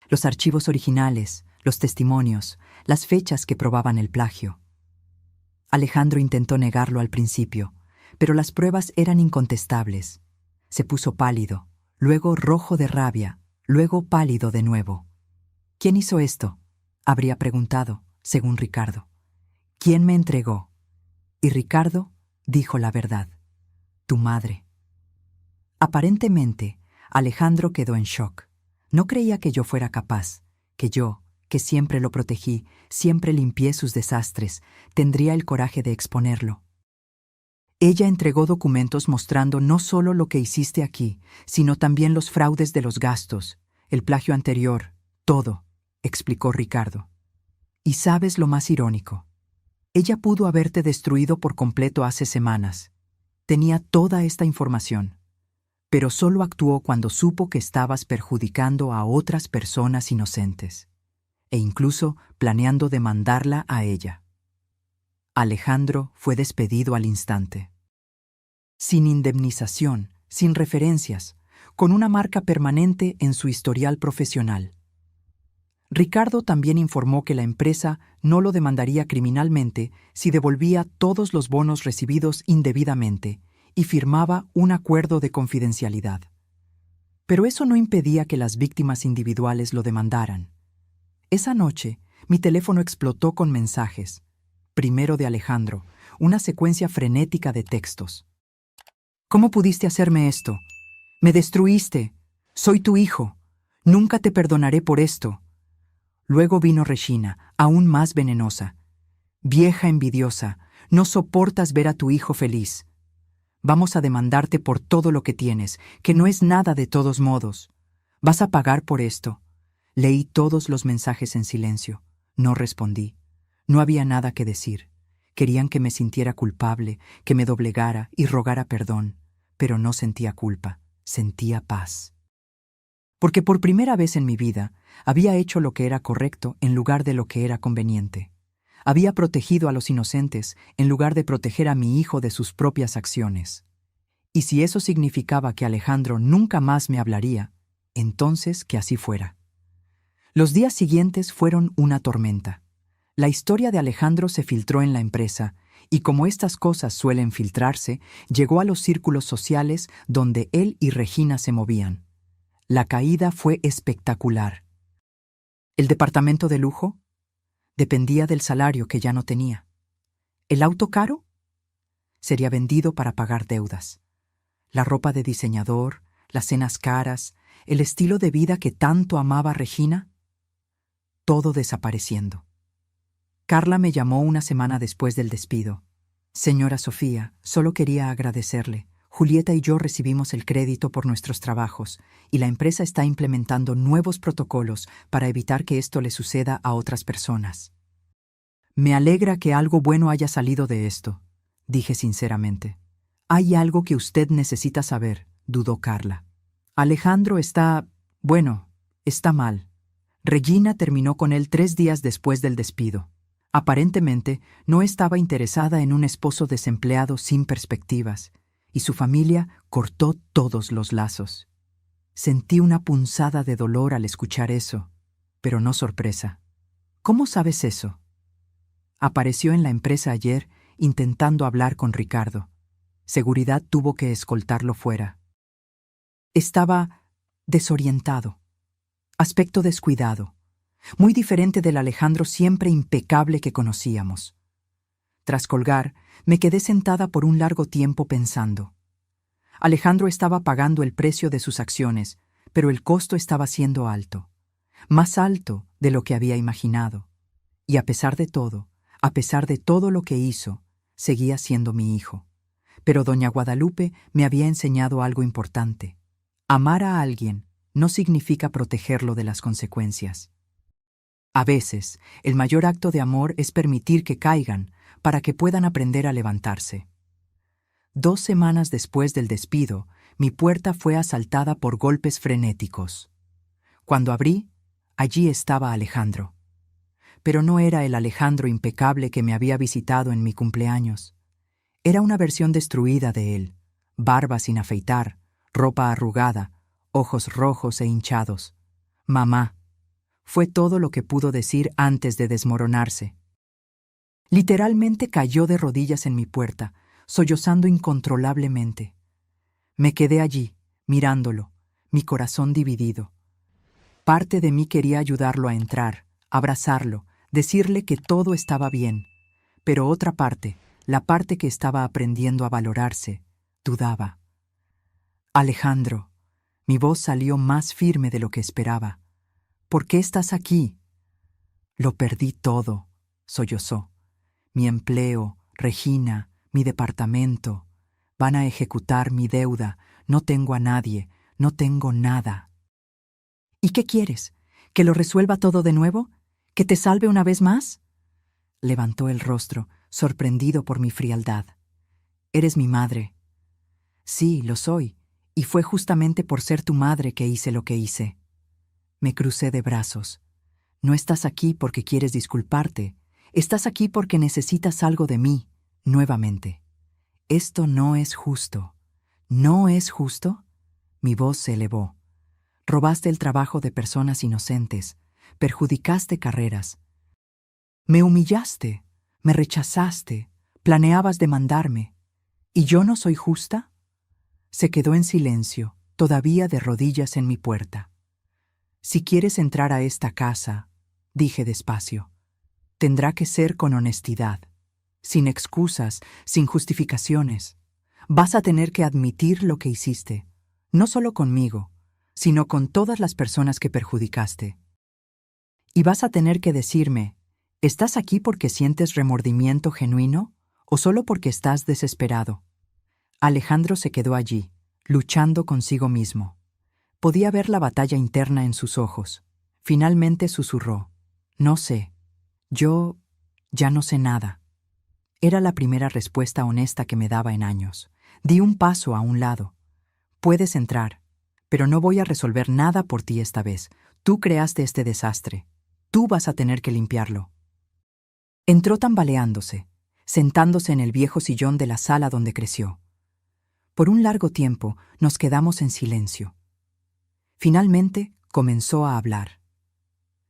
A: Los archivos originales, los testimonios, las fechas que probaban el plagio. Alejandro intentó negarlo al principio, pero las pruebas eran incontestables. Se puso pálido, luego rojo de rabia, luego pálido de nuevo. ¿Quién hizo esto?, habría preguntado, según Ricardo. ¿Quién me entregó? Y Ricardo dijo la verdad. Tu madre. Aparentemente, Alejandro quedó en shock. No creía que yo fuera capaz, que yo, que siempre lo protegí, siempre limpié sus desastres, tendría el coraje de exponerlo. Ella entregó documentos mostrando no solo lo que hiciste aquí, sino también los fraudes de los gastos, el plagio anterior, todo, explicó Ricardo. Y sabes lo más irónico. Ella pudo haberte destruido por completo hace semanas. Tenía toda esta información, pero solo actuó cuando supo que estabas perjudicando a otras personas inocentes. e incluso planeando demandarla a ella. Alejandro fue despedido al instante. Sin indemnización, sin referencias, con una marca permanente en su historial profesional. Ricardo también informó que la empresa no lo demandaría criminalmente si devolvía todos los bonos recibidos indebidamente y firmaba un acuerdo de confidencialidad. Pero eso no impedía que las víctimas individuales lo demandaran. Esa noche, mi teléfono explotó con mensajes. Primero de Alejandro, una secuencia frenética de textos. ¿Cómo pudiste hacerme esto? Me destruiste. Soy tu hijo. Nunca te perdonaré por esto. Luego vino Regina, aún más venenosa. Vieja envidiosa, no soportas ver a tu hijo feliz. Vamos a demandarte por todo lo que tienes, que no es nada de todos modos. Vas a pagar por esto. Leí todos los mensajes en silencio. No respondí. No había nada que decir. Querían que me sintiera culpable, que me doblegara y rogara perdón, pero no sentía culpa, sentía paz. Porque por primera vez en mi vida había hecho lo que era correcto en lugar de lo que era conveniente. Había protegido a los inocentes en lugar de proteger a mi hijo de sus propias acciones. Y si eso significaba que Alejandro nunca más me hablaría, entonces que así fuera. Los días siguientes fueron una tormenta. La historia de Alejandro se filtró en la empresa, y como estas cosas suelen filtrarse, llegó a los círculos sociales donde él y Regina se movían. La caída fue espectacular. ¿El departamento de lujo? Dependía del salario que ya no tenía. ¿El auto caro? Sería vendido para pagar deudas. La ropa de diseñador, las cenas caras, el estilo de vida que tanto amaba Regina, todo desapareciendo. Carla me llamó una semana después del despido. Señora Sofía, solo quería agradecerle. Julieta y yo recibimos el crédito por nuestros trabajos y la empresa está implementando nuevos protocolos para evitar que esto le suceda a otras personas. Me alegra que algo bueno haya salido de esto, dije sinceramente. Hay algo que usted necesita saber, dudó Carla. Alejandro está mal. Regina terminó con él 3 días después del despido. Aparentemente, no estaba interesada en un esposo desempleado sin perspectivas, y su familia cortó todos los lazos. Sentí una punzada de dolor al escuchar eso, pero no sorpresa. ¿Cómo sabes eso? Apareció en la empresa ayer intentando hablar con Ricardo. Seguridad tuvo que escoltarlo fuera. Estaba desorientado, aspecto descuidado, muy diferente del Alejandro siempre impecable que conocíamos. Tras colgar, me quedé sentada por un largo tiempo pensando. Alejandro estaba pagando el precio de sus acciones, pero el costo estaba siendo alto, más alto de lo que había imaginado. Y a pesar de todo lo que hizo, seguía siendo mi hijo. Pero doña Guadalupe me había enseñado algo importante. Amar a alguien no significa protegerlo de las consecuencias. A veces, el mayor acto de amor es permitir que caigan para que puedan aprender a levantarse. 2 semanas después del despido, mi puerta fue asaltada por golpes frenéticos. Cuando abrí, allí estaba Alejandro. Pero no era el Alejandro impecable que me había visitado en mi cumpleaños. Era una versión destruida de él, barba sin afeitar, ropa arrugada, ojos rojos e hinchados. Mamá. Fue todo lo que pudo decir antes de desmoronarse. Literalmente cayó de rodillas en mi puerta, sollozando incontrolablemente. Me quedé allí, mirándolo, mi corazón dividido. Parte de mí quería ayudarlo a entrar, abrazarlo, decirle que todo estaba bien, pero otra parte, la parte que estaba aprendiendo a valorarse, dudaba. Alejandro, mi voz salió más firme de lo que esperaba. ¿Por qué estás aquí? Lo perdí todo, sollozó. Mi empleo, Regina, mi departamento. Van a ejecutar mi deuda. No tengo a nadie, no tengo nada. ¿Y qué quieres? ¿Que lo resuelva todo de nuevo? ¿Que te salve una vez más? Levantó el rostro, sorprendido por mi frialdad. Eres mi madre. Sí, lo soy, y fue justamente por ser tu madre que hice lo que hice. Me crucé de brazos. No estás aquí porque quieres disculparte. Estás aquí porque necesitas algo de mí, nuevamente. Esto no es justo. ¿No es justo? Mi voz se elevó. Robaste el trabajo de personas inocentes. Perjudicaste carreras. Me humillaste. Me rechazaste. Planeabas demandarme. ¿Y yo no soy justa? Se quedó en silencio, todavía de rodillas en mi puerta. Si quieres entrar a esta casa, dije despacio, tendrá que ser con honestidad, sin excusas, sin justificaciones. Vas a tener que admitir lo que hiciste, no solo conmigo, sino con todas las personas que perjudicaste. Y vas a tener que decirme, ¿estás aquí porque sientes remordimiento genuino o solo porque estás desesperado? Alejandro se quedó allí, luchando consigo mismo. Podía ver la batalla interna en sus ojos. Finalmente susurró, no sé. Yo ya no sé nada. Era la primera respuesta honesta que me daba en años. Di un paso a un lado. Puedes entrar, pero no voy a resolver nada por ti esta vez. Tú creaste este desastre. Tú vas a tener que limpiarlo. Entró tambaleándose, sentándose en el viejo sillón de la sala donde creció. Por un largo tiempo nos quedamos en silencio. Finalmente comenzó a hablar.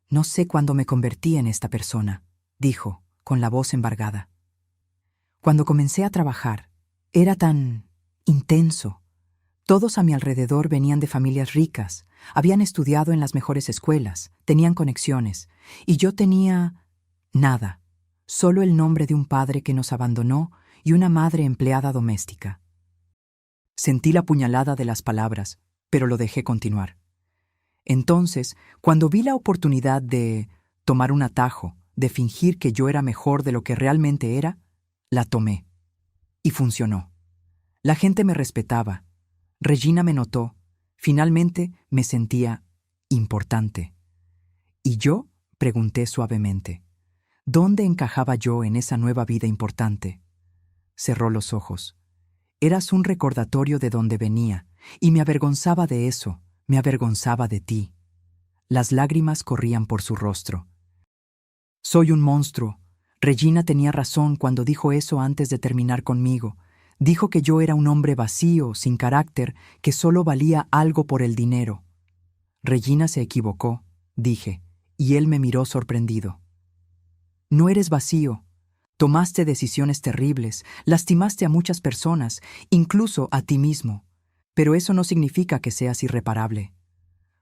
A: No sé cuándo me convertí en esta persona, dijo, con la voz embargada. Cuando comencé a trabajar, era tan intenso. Todos a mi alrededor venían de familias ricas, habían estudiado en las mejores escuelas, tenían conexiones, y yo tenía nada, solo el nombre de un padre que nos abandonó y una madre empleada doméstica. Sentí la puñalada de las palabras, pero lo dejé continuar. Entonces, cuando vi la oportunidad de tomar un atajo, de fingir que yo era mejor de lo que realmente era, la tomé. Y funcionó. La gente me respetaba. Regina me notó. Finalmente me sentía importante. ¿Y yo? Pregunté suavemente. ¿Dónde encajaba yo en esa nueva vida importante? Cerró los ojos. Eras un recordatorio de dónde venía, y me avergonzaba de eso, me avergonzaba de ti. Las lágrimas corrían por su rostro. Soy un monstruo. Regina tenía razón cuando dijo eso antes de terminar conmigo. Dijo que yo era un hombre vacío, sin carácter, que solo valía algo por el dinero. Regina se equivocó, dije, y él me miró sorprendido. No eres vacío. Tomaste decisiones terribles, lastimaste a muchas personas, incluso a ti mismo. Pero eso no significa que seas irreparable.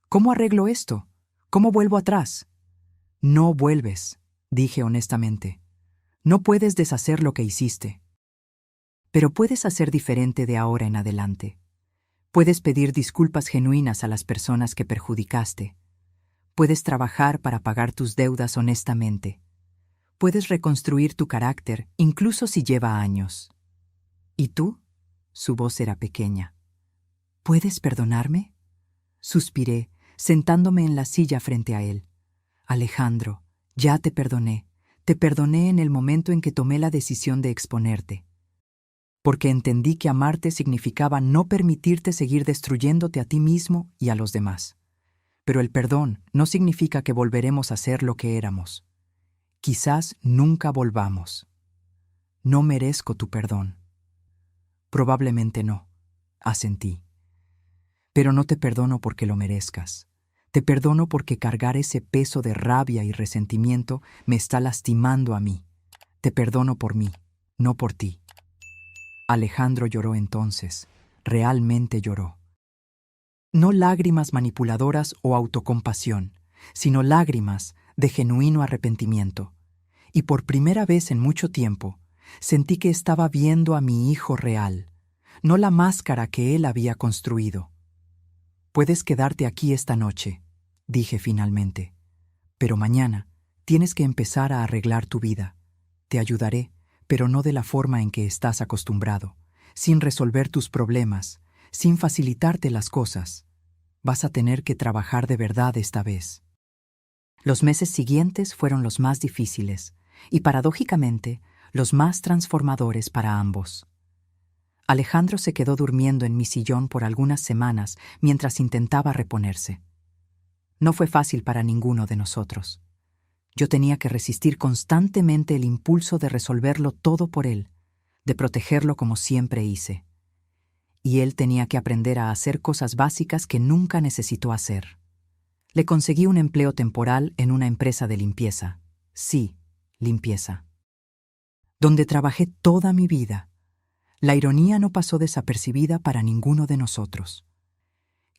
A: ¿Cómo arreglo esto? ¿Cómo vuelvo atrás? No vuelves, dije honestamente. No puedes deshacer lo que hiciste. Pero puedes hacer diferente de ahora en adelante. Puedes pedir disculpas genuinas a las personas que perjudicaste. Puedes trabajar para pagar tus deudas honestamente. Puedes reconstruir tu carácter, incluso si lleva años. ¿Y tú? Su voz era pequeña. ¿Puedes perdonarme? Suspiré, sentándome en la silla frente a él. Alejandro, ya te perdoné. Te perdoné en el momento en que tomé la decisión de exponerte. Porque entendí que amarte significaba no permitirte seguir destruyéndote a ti mismo y a los demás. Pero el perdón no significa que volveremos a ser lo que éramos. Quizás nunca volvamos. No merezco tu perdón. Probablemente no, asentí. Pero no te perdono porque lo merezcas. Te perdono porque cargar ese peso de rabia y resentimiento me está lastimando a mí. Te perdono por mí, no por ti. Alejandro lloró entonces. Realmente lloró. No lágrimas manipuladoras o autocompasión, sino lágrimas de genuino arrepentimiento. Y por primera vez en mucho tiempo, sentí que estaba viendo a mi hijo real, no la máscara que él había construido. Puedes quedarte aquí esta noche, dije finalmente, pero mañana tienes que empezar a arreglar tu vida. Te ayudaré, pero no de la forma en que estás acostumbrado, sin resolver tus problemas, sin facilitarte las cosas. Vas a tener que trabajar de verdad esta vez. Los meses siguientes fueron los más difíciles y, paradójicamente, los más transformadores para ambos. Alejandro se quedó durmiendo en mi sillón por algunas semanas mientras intentaba reponerse. No fue fácil para ninguno de nosotros. Yo tenía que resistir constantemente el impulso de resolverlo todo por él, de protegerlo como siempre hice. Y él tenía que aprender a hacer cosas básicas que nunca necesitó hacer. Le conseguí un empleo temporal en una empresa de limpieza. Sí, limpieza. Donde trabajé toda mi vida. La ironía no pasó desapercibida para ninguno de nosotros.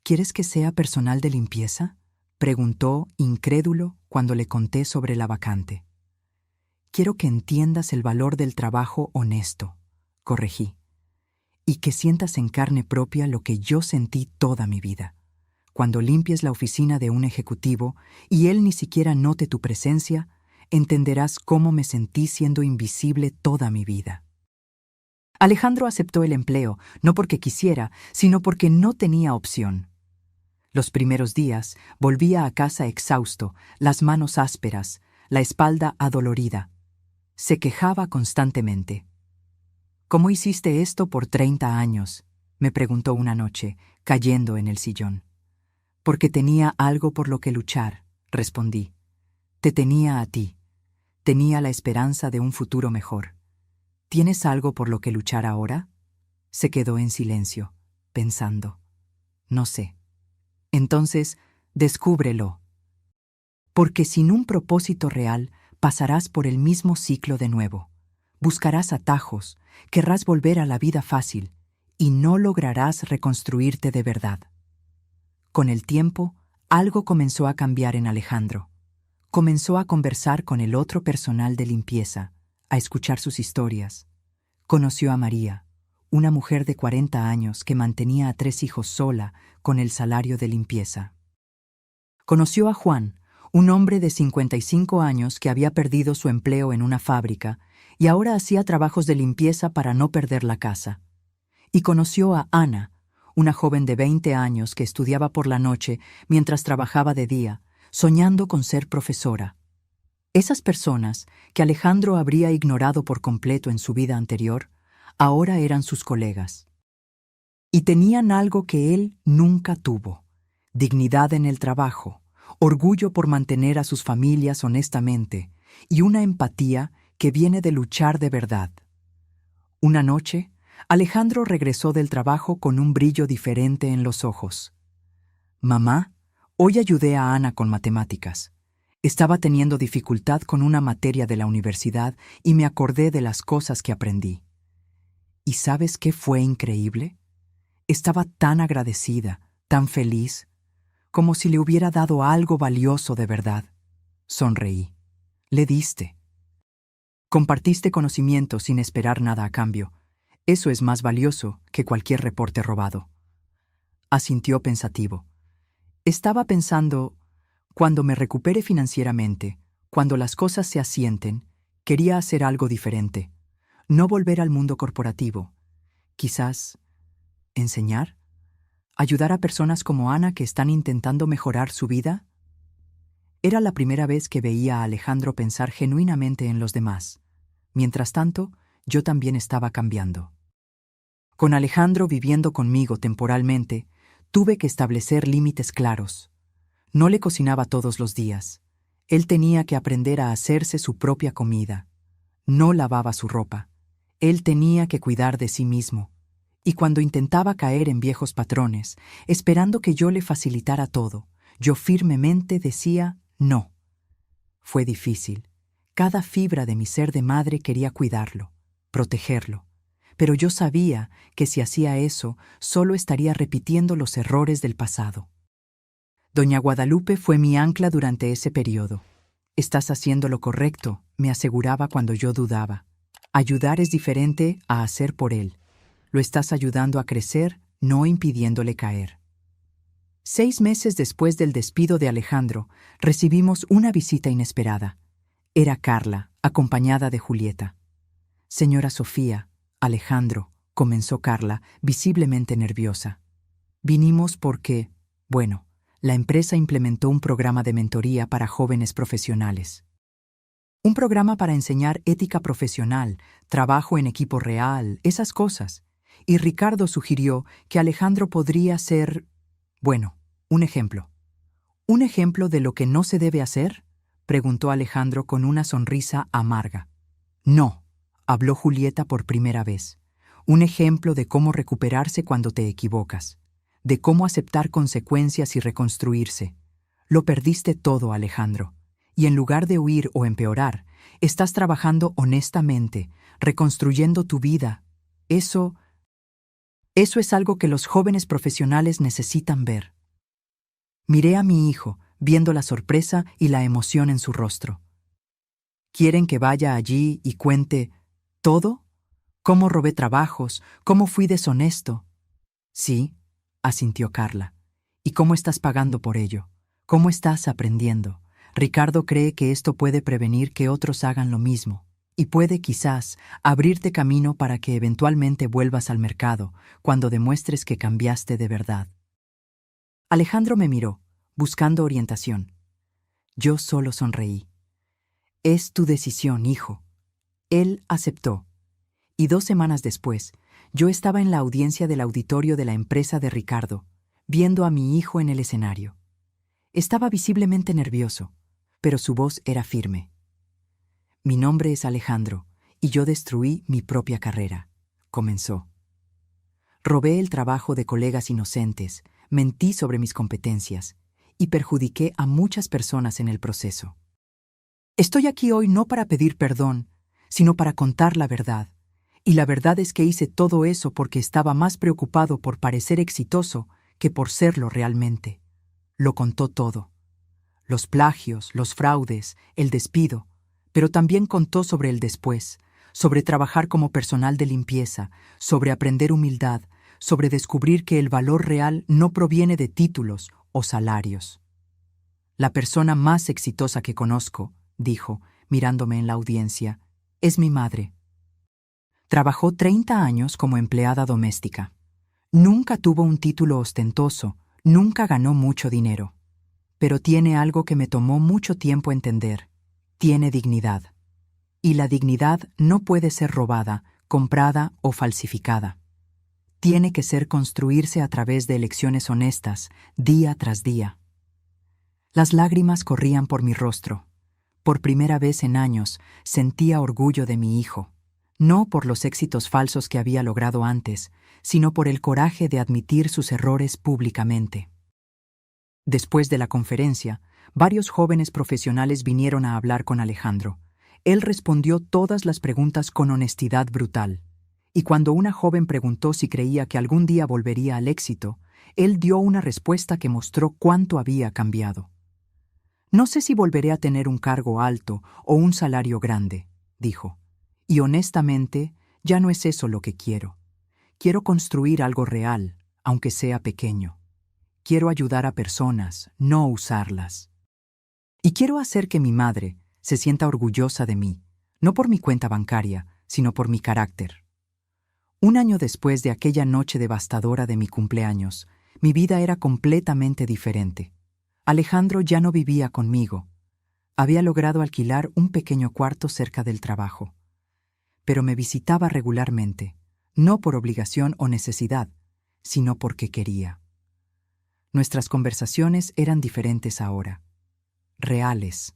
A: ¿Quieres que sea personal de limpieza?, preguntó, incrédulo, cuando le conté sobre la vacante. Quiero que entiendas el valor del trabajo honesto, corregí, y que sientas en carne propia lo que yo sentí toda mi vida. Cuando limpies la oficina de un ejecutivo y él ni siquiera note tu presencia, entenderás cómo me sentí siendo invisible toda mi vida. Alejandro aceptó el empleo, no porque quisiera, sino porque no tenía opción. Los primeros días volvía a casa exhausto, las manos ásperas, la espalda adolorida. Se quejaba constantemente. ¿Cómo hiciste esto por 30 años?, me preguntó una noche, cayendo en el sillón. Porque tenía algo por lo que luchar, respondí. Te tenía a ti. Tenía la esperanza de un futuro mejor. ¿Tienes algo por lo que luchar ahora? Se quedó en silencio, pensando. No sé. Entonces, descúbrelo. Porque sin un propósito real, pasarás por el mismo ciclo de nuevo. Buscarás atajos, querrás volver a la vida fácil, y no lograrás reconstruirte de verdad. Con el tiempo, algo comenzó a cambiar en Alejandro. Comenzó a conversar con el otro personal de limpieza, a escuchar sus historias. Conoció a María, una mujer de 40 años que mantenía a 3 hijos sola con el salario de limpieza. Conoció a Juan, un hombre de 55 años que había perdido su empleo en una fábrica y ahora hacía trabajos de limpieza para no perder la casa. Y conoció a Ana, una joven de 20 años que estudiaba por la noche mientras trabajaba de día, soñando con ser profesora. Esas personas, que Alejandro habría ignorado por completo en su vida anterior, ahora eran sus colegas. Y tenían algo que él nunca tuvo: dignidad en el trabajo, orgullo por mantener a sus familias honestamente y una empatía que viene de luchar de verdad. Una noche, Alejandro regresó del trabajo con un brillo diferente en los ojos. «Mamá, hoy ayudé a Ana con matemáticas. Estaba teniendo dificultad con una materia de la universidad y me acordé de las cosas que aprendí. ¿Y sabes qué fue increíble? Estaba tan agradecida, tan feliz, como si le hubiera dado algo valioso de verdad. Sonreí. Le diste. Compartiste conocimiento sin esperar nada a cambio. Eso es más valioso que cualquier reporte robado». Asintió pensativo. Estaba pensando, cuando me recupere financieramente, cuando las cosas se asienten, quería hacer algo diferente. No volver al mundo corporativo. Quizás enseñar, ayudar a personas como Ana que están intentando mejorar su vida. Era la primera vez que veía a Alejandro pensar genuinamente en los demás. Mientras tanto, yo también estaba cambiando. Con Alejandro viviendo conmigo temporalmente, tuve que establecer límites claros. No le cocinaba todos los días. Él tenía que aprender a hacerse su propia comida. No lavaba su ropa. Él tenía que cuidar de sí mismo. Y cuando intentaba caer en viejos patrones, esperando que yo le facilitara todo, yo firmemente decía no. Fue difícil. Cada fibra de mi ser de madre quería cuidarlo, protegerlo. Pero yo sabía que si hacía eso, solo estaría repitiendo los errores del pasado. Doña Guadalupe fue mi ancla durante ese periodo. «Estás haciendo lo correcto», me aseguraba cuando yo dudaba. Ayudar es diferente a hacer por él. Lo estás ayudando a crecer, no impidiéndole caer. 6 meses después del despido de Alejandro, recibimos una visita inesperada. Era Carla, acompañada de Julieta. «Señora Sofía, Alejandro», comenzó Carla, visiblemente nerviosa. «Vinimos porque, bueno, la empresa implementó un programa de mentoría para jóvenes profesionales. Un programa para enseñar ética profesional, trabajo en equipo real, esas cosas. Y Ricardo sugirió que Alejandro podría ser, bueno, un ejemplo. ¿Un ejemplo de lo que no se debe hacer?», preguntó Alejandro con una sonrisa amarga. No, habló Julieta por primera vez. Un ejemplo de cómo recuperarse cuando te equivocas, de cómo aceptar consecuencias y reconstruirse. Lo perdiste todo, Alejandro, y en lugar de huir o empeorar, estás trabajando honestamente, reconstruyendo tu vida. Eso es algo que los jóvenes profesionales necesitan ver. Miré a mi hijo, viendo la sorpresa y la emoción en su rostro. ¿Quieren que vaya allí y cuente todo? ¿Cómo robé trabajos? ¿Cómo fui deshonesto? Sí, asintió Carla. ¿Y cómo estás pagando por ello? ¿Cómo estás aprendiendo? Ricardo cree que esto puede prevenir que otros hagan lo mismo, y puede, quizás, abrirte camino para que eventualmente vuelvas al mercado cuando demuestres que cambiaste de verdad. Alejandro me miró, buscando orientación. Yo solo sonreí. Es tu decisión, hijo. Él aceptó. Y 2 semanas después, yo estaba en la audiencia del auditorio de la empresa de Ricardo, viendo a mi hijo en el escenario. Estaba visiblemente nervioso, pero su voz era firme. Mi nombre es Alejandro, y yo destruí mi propia carrera, comenzó. Robé el trabajo de colegas inocentes, mentí sobre mis competencias, y perjudiqué a muchas personas en el proceso. Estoy aquí hoy no para pedir perdón, sino para contar la verdad. Y la verdad es que hice todo eso porque estaba más preocupado por parecer exitoso que por serlo realmente. Lo contó todo. Los plagios, los fraudes, el despido, pero también contó sobre el después, sobre trabajar como personal de limpieza, sobre aprender humildad, sobre descubrir que el valor real no proviene de títulos o salarios. La persona más exitosa que conozco, dijo, mirándome en la audiencia, es mi madre. Trabajó 30 años como empleada doméstica. Nunca tuvo un título ostentoso, nunca ganó mucho dinero. Pero tiene algo que me tomó mucho tiempo entender. Tiene dignidad. Y la dignidad no puede ser robada, comprada o falsificada. Tiene que ser construirse a través de elecciones honestas, día tras día. Las lágrimas corrían por mi rostro. Por primera vez en años sentía orgullo de mi hijo. No por los éxitos falsos que había logrado antes, sino por el coraje de admitir sus errores públicamente. Después de la conferencia, varios jóvenes profesionales vinieron a hablar con Alejandro. Él respondió todas las preguntas con honestidad brutal. Y cuando una joven preguntó si creía que algún día volvería al éxito, él dio una respuesta que mostró cuánto había cambiado. No sé si volveré a tener un cargo alto o un salario grande, dijo. Y honestamente, ya no es eso lo que quiero. Quiero construir algo real, aunque sea pequeño. Quiero ayudar a personas, no usarlas. Y quiero hacer que mi madre se sienta orgullosa de mí, no por mi cuenta bancaria, sino por mi carácter. 1 año después de aquella noche devastadora de mi cumpleaños, mi vida era completamente diferente. Alejandro ya no vivía conmigo. Había logrado alquilar un pequeño cuarto cerca del trabajo. Pero me visitaba regularmente, no por obligación o necesidad, sino porque quería. Nuestras conversaciones eran diferentes ahora, reales.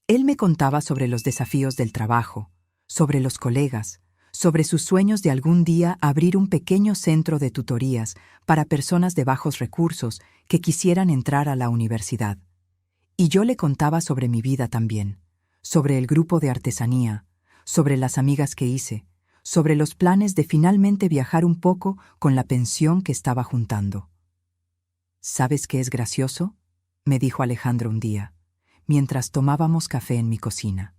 A: Él me contaba sobre los desafíos del trabajo, sobre los colegas, sobre sus sueños de algún día abrir un pequeño centro de tutorías para personas de bajos recursos que quisieran entrar a la universidad. Y yo le contaba sobre mi vida también, sobre el grupo de artesanía, sobre las amigas que hice, sobre los planes de finalmente viajar un poco con la pensión que estaba juntando. ¿Sabes qué es gracioso?, me dijo Alejandro un día, mientras tomábamos café en mi cocina.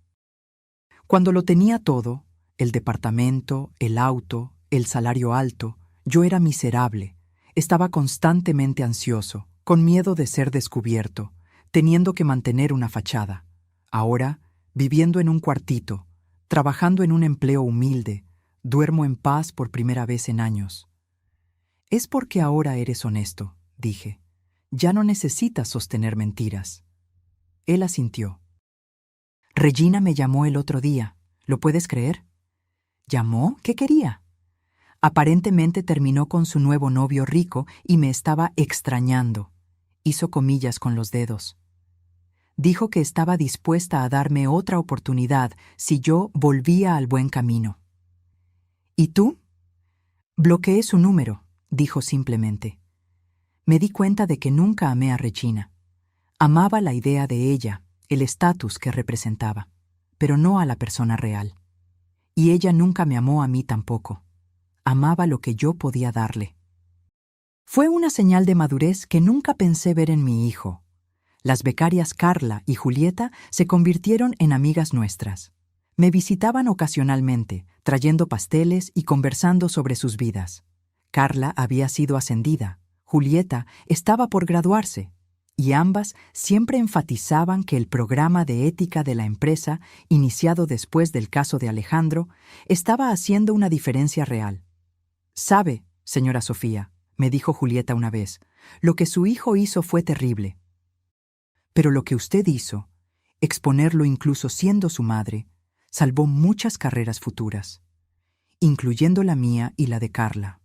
A: Cuando lo tenía todo, el departamento, el auto, el salario alto, yo era miserable. Estaba constantemente ansioso, con miedo de ser descubierto, teniendo que mantener una fachada. Ahora, viviendo en un cuartito, trabajando en un empleo humilde, duermo en paz por primera vez en años. Es porque ahora eres honesto, dije. Ya no necesitas sostener mentiras. Él asintió. Regina me llamó el otro día. ¿Lo puedes creer? ¿Llamó? ¿Qué quería? Aparentemente terminó con su nuevo novio rico y me estaba extrañando. Hizo comillas con los dedos. Dijo que estaba dispuesta a darme otra oportunidad si yo volvía al buen camino. ¿Y tú? Bloqueé su número, dijo simplemente. Me di cuenta de que nunca amé a Regina. Amaba la idea de ella, el estatus que representaba, pero no a la persona real. Y ella nunca me amó a mí tampoco. Amaba lo que yo podía darle. Fue una señal de madurez que nunca pensé ver en mi hijo. Las becarias Carla y Julieta se convirtieron en amigas nuestras. Me visitaban ocasionalmente, trayendo pasteles y conversando sobre sus vidas. Carla había sido ascendida, Julieta estaba por graduarse, y ambas siempre enfatizaban que el programa de ética de la empresa, iniciado después del caso de Alejandro, estaba haciendo una diferencia real. «Sabe, señora Sofía», me dijo Julieta una vez, «lo que su hijo hizo fue terrible. Pero lo que usted hizo, exponerlo incluso siendo su madre, salvó muchas carreras futuras, incluyendo la mía y la de Carla».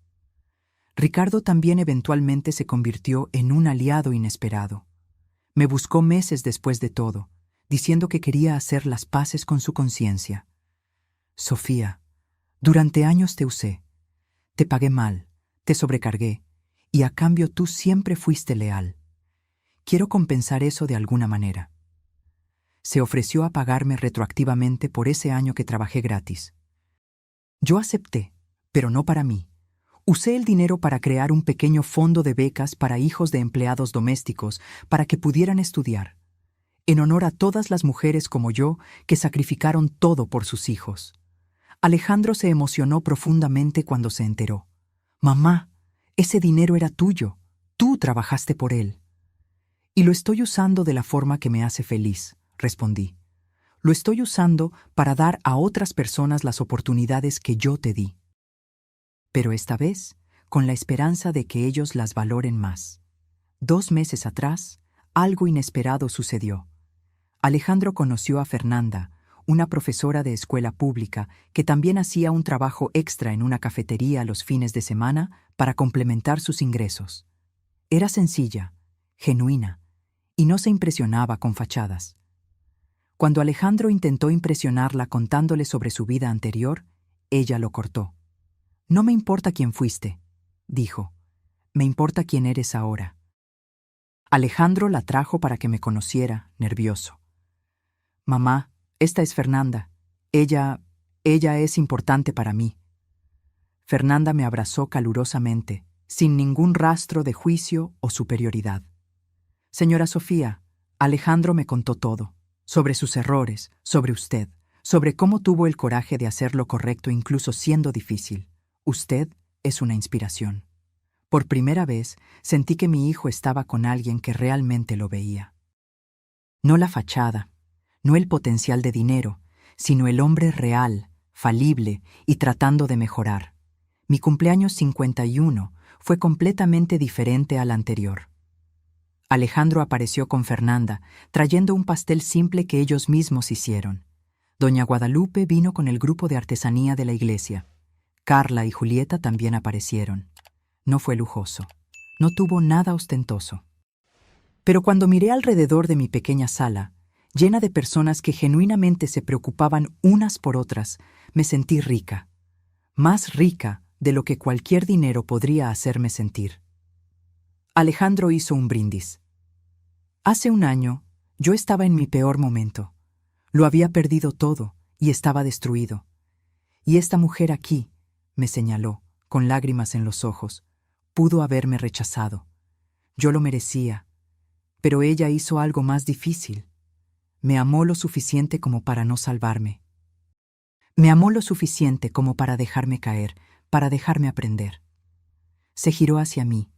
A: Ricardo también eventualmente se convirtió en un aliado inesperado. Me buscó meses después de todo, diciendo que quería hacer las paces con su conciencia. «Sofía, durante años te usé, te pagué mal, te sobrecargué, y a cambio tú siempre fuiste leal. Quiero compensar eso de alguna manera». Se ofreció a pagarme retroactivamente por ese año que trabajé gratis. Yo acepté, pero no para mí. Usé el dinero para crear un pequeño fondo de becas para hijos de empleados domésticos para que pudieran estudiar, en honor a todas las mujeres como yo que sacrificaron todo por sus hijos. Alejandro se emocionó profundamente cuando se enteró. «Mamá, ese dinero era tuyo. Tú trabajaste por él». «Y lo estoy usando de la forma que me hace feliz», respondí. «Lo estoy usando para dar a otras personas las oportunidades que yo te di. Pero esta vez, con la esperanza de que ellos las valoren más». 2 meses atrás, algo inesperado sucedió. Alejandro conoció a Fernanda, una profesora de escuela pública que también hacía un trabajo extra en una cafetería los fines de semana para complementar sus ingresos. Era sencilla, genuina, y no se impresionaba con fachadas. Cuando Alejandro intentó impresionarla contándole sobre su vida anterior, ella lo cortó. «No me importa quién fuiste», dijo. «Me importa quién eres ahora». Alejandro la trajo para que me conociera, nervioso. «Mamá, esta es Fernanda. Ella es importante para mí». Fernanda me abrazó calurosamente, sin ningún rastro de juicio o superioridad. «Señora Sofía, Alejandro me contó todo, sobre sus errores, sobre usted, sobre cómo tuvo el coraje de hacer lo correcto incluso siendo difícil. Usted es una inspiración». Por primera vez sentí que mi hijo estaba con alguien que realmente lo veía. No la fachada, no el potencial de dinero, sino el hombre real, falible y tratando de mejorar. Mi cumpleaños 51 fue completamente diferente al anterior. Alejandro apareció con Fernanda, trayendo un pastel simple que ellos mismos hicieron. Doña Guadalupe vino con el grupo de artesanía de la iglesia. Carla y Julieta también aparecieron. No fue lujoso. No tuvo nada ostentoso. Pero cuando miré alrededor de mi pequeña sala, llena de personas que genuinamente se preocupaban unas por otras, me sentí rica. Más rica de lo que cualquier dinero podría hacerme sentir. Alejandro hizo un brindis. Hace un año, yo estaba en mi peor momento. Lo había perdido todo y estaba destruido. Y esta mujer aquí, me señaló, con lágrimas en los ojos, pudo haberme rechazado. Yo lo merecía, pero ella hizo algo más difícil. Me amó lo suficiente como para no salvarme. Me amó lo suficiente como para dejarme caer, para dejarme aprender. Se giró hacia mí.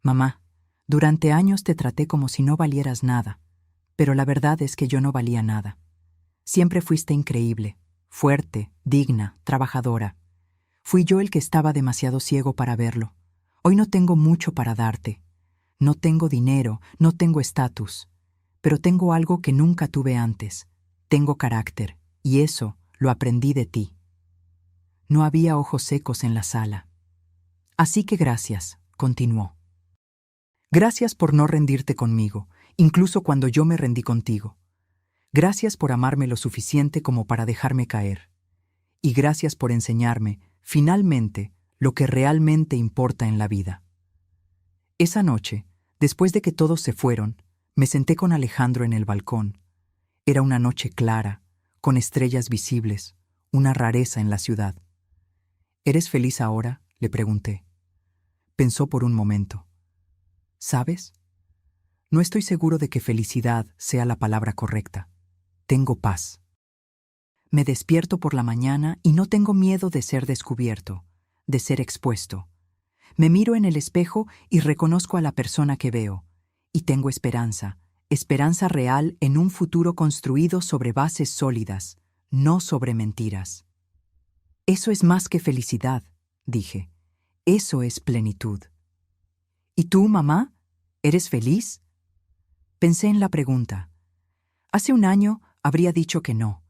A: «Mamá, durante años te traté como si no valieras nada, pero la verdad es que yo no valía nada. Siempre fuiste increíble, fuerte, digna, trabajadora. Fui yo el que estaba demasiado ciego para verlo. Hoy no tengo mucho para darte. No tengo dinero, no tengo estatus, pero tengo algo que nunca tuve antes. Tengo carácter, y eso lo aprendí de ti». No había ojos secos en la sala. «Así que gracias», continuó. «Gracias por no rendirte conmigo incluso cuando yo me rendí contigo. Gracias por amarme lo suficiente como para dejarme caer. Y gracias por enseñarme, finalmente, lo que realmente importa en la vida. Esa noche, después de que todos se fueron, me senté con Alejandro en el balcón. Era una noche clara, con estrellas visibles, una rareza en la ciudad. ¿Eres feliz ahora?, le pregunté. Pensó por un momento. ¿Sabes? No estoy seguro de que felicidad sea la palabra correcta. Tengo paz. Me despierto por la mañana y no tengo miedo de ser descubierto, de ser expuesto. Me miro en el espejo y reconozco a la persona que veo, y tengo esperanza, esperanza real en un futuro construido sobre bases sólidas, no sobre mentiras. Eso es más que felicidad, dije. Eso es plenitud. ¿Y tú, mamá? ¿Eres feliz? Pensé en la pregunta. Hace un año habría dicho que no.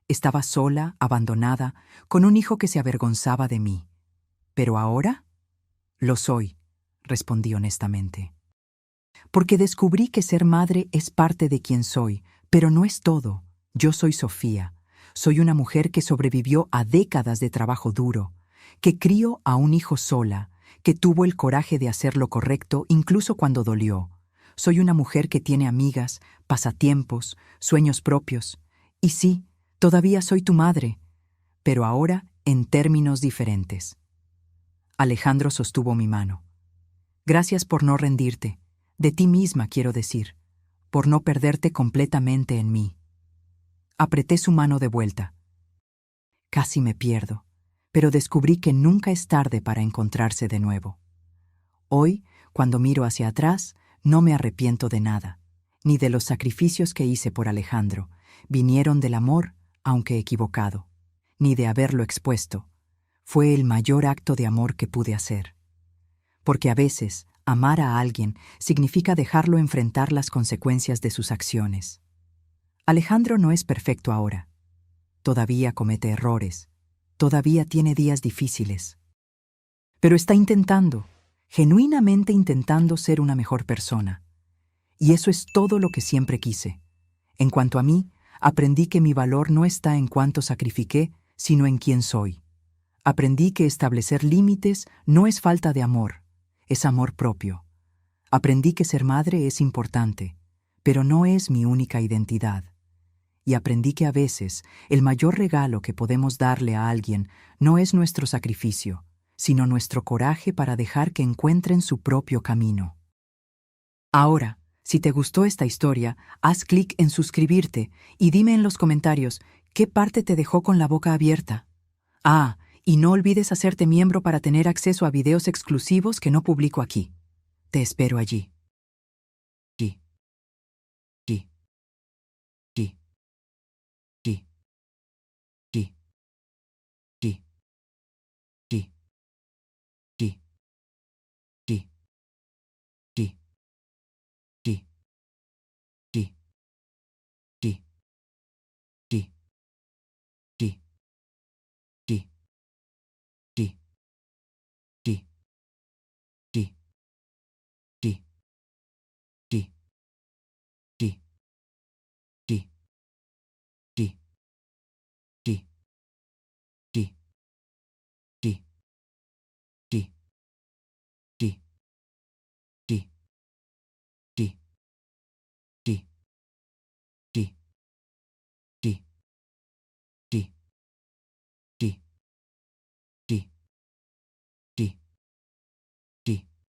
A: Estaba sola, abandonada, con un hijo que se avergonzaba de mí. ¿Pero ahora? Lo soy, respondí honestamente. Porque descubrí que ser madre es parte de quien soy, pero no es todo. Yo soy Sofía. Soy una mujer que sobrevivió a décadas de trabajo duro, que crió a un hijo sola, que tuvo el coraje de hacer lo correcto incluso cuando dolió. Soy una mujer que tiene amigas, pasatiempos, sueños propios. Y sí, todavía soy tu madre, pero ahora en términos diferentes. Alejandro sostuvo mi mano. Gracias por no rendirte, de ti misma quiero decir, por no perderte completamente en mí. Apreté su mano de vuelta. Casi me pierdo, pero descubrí que nunca es tarde para encontrarse de nuevo. Hoy, cuando miro hacia atrás, no me arrepiento de nada, ni de los sacrificios que hice por Alejandro. Vinieron del amor, aunque equivocado, ni de haberlo expuesto. Fue el mayor acto de amor que pude hacer. Porque a veces, amar a alguien significa dejarlo enfrentar las consecuencias de sus acciones. Alejandro no es perfecto ahora. Todavía comete errores. Todavía tiene días difíciles. Pero está intentando, genuinamente intentando ser una mejor persona. Y eso es todo lo que siempre quise. En cuanto a mí, aprendí que mi valor no está en cuánto sacrifiqué, sino en quién soy. Aprendí que establecer límites no es falta de amor, es amor propio. Aprendí que ser madre es importante, pero no es mi única identidad. Y aprendí que a veces el mayor regalo que podemos darle a alguien no es nuestro sacrificio, sino nuestro coraje para dejar que encuentren su propio camino. Ahora, si te gustó esta historia, haz clic en suscribirte y dime en los comentarios qué parte te dejó con la boca abierta. Ah, y no olvides hacerte miembro para tener acceso a videos exclusivos que no publico aquí. Te espero allí.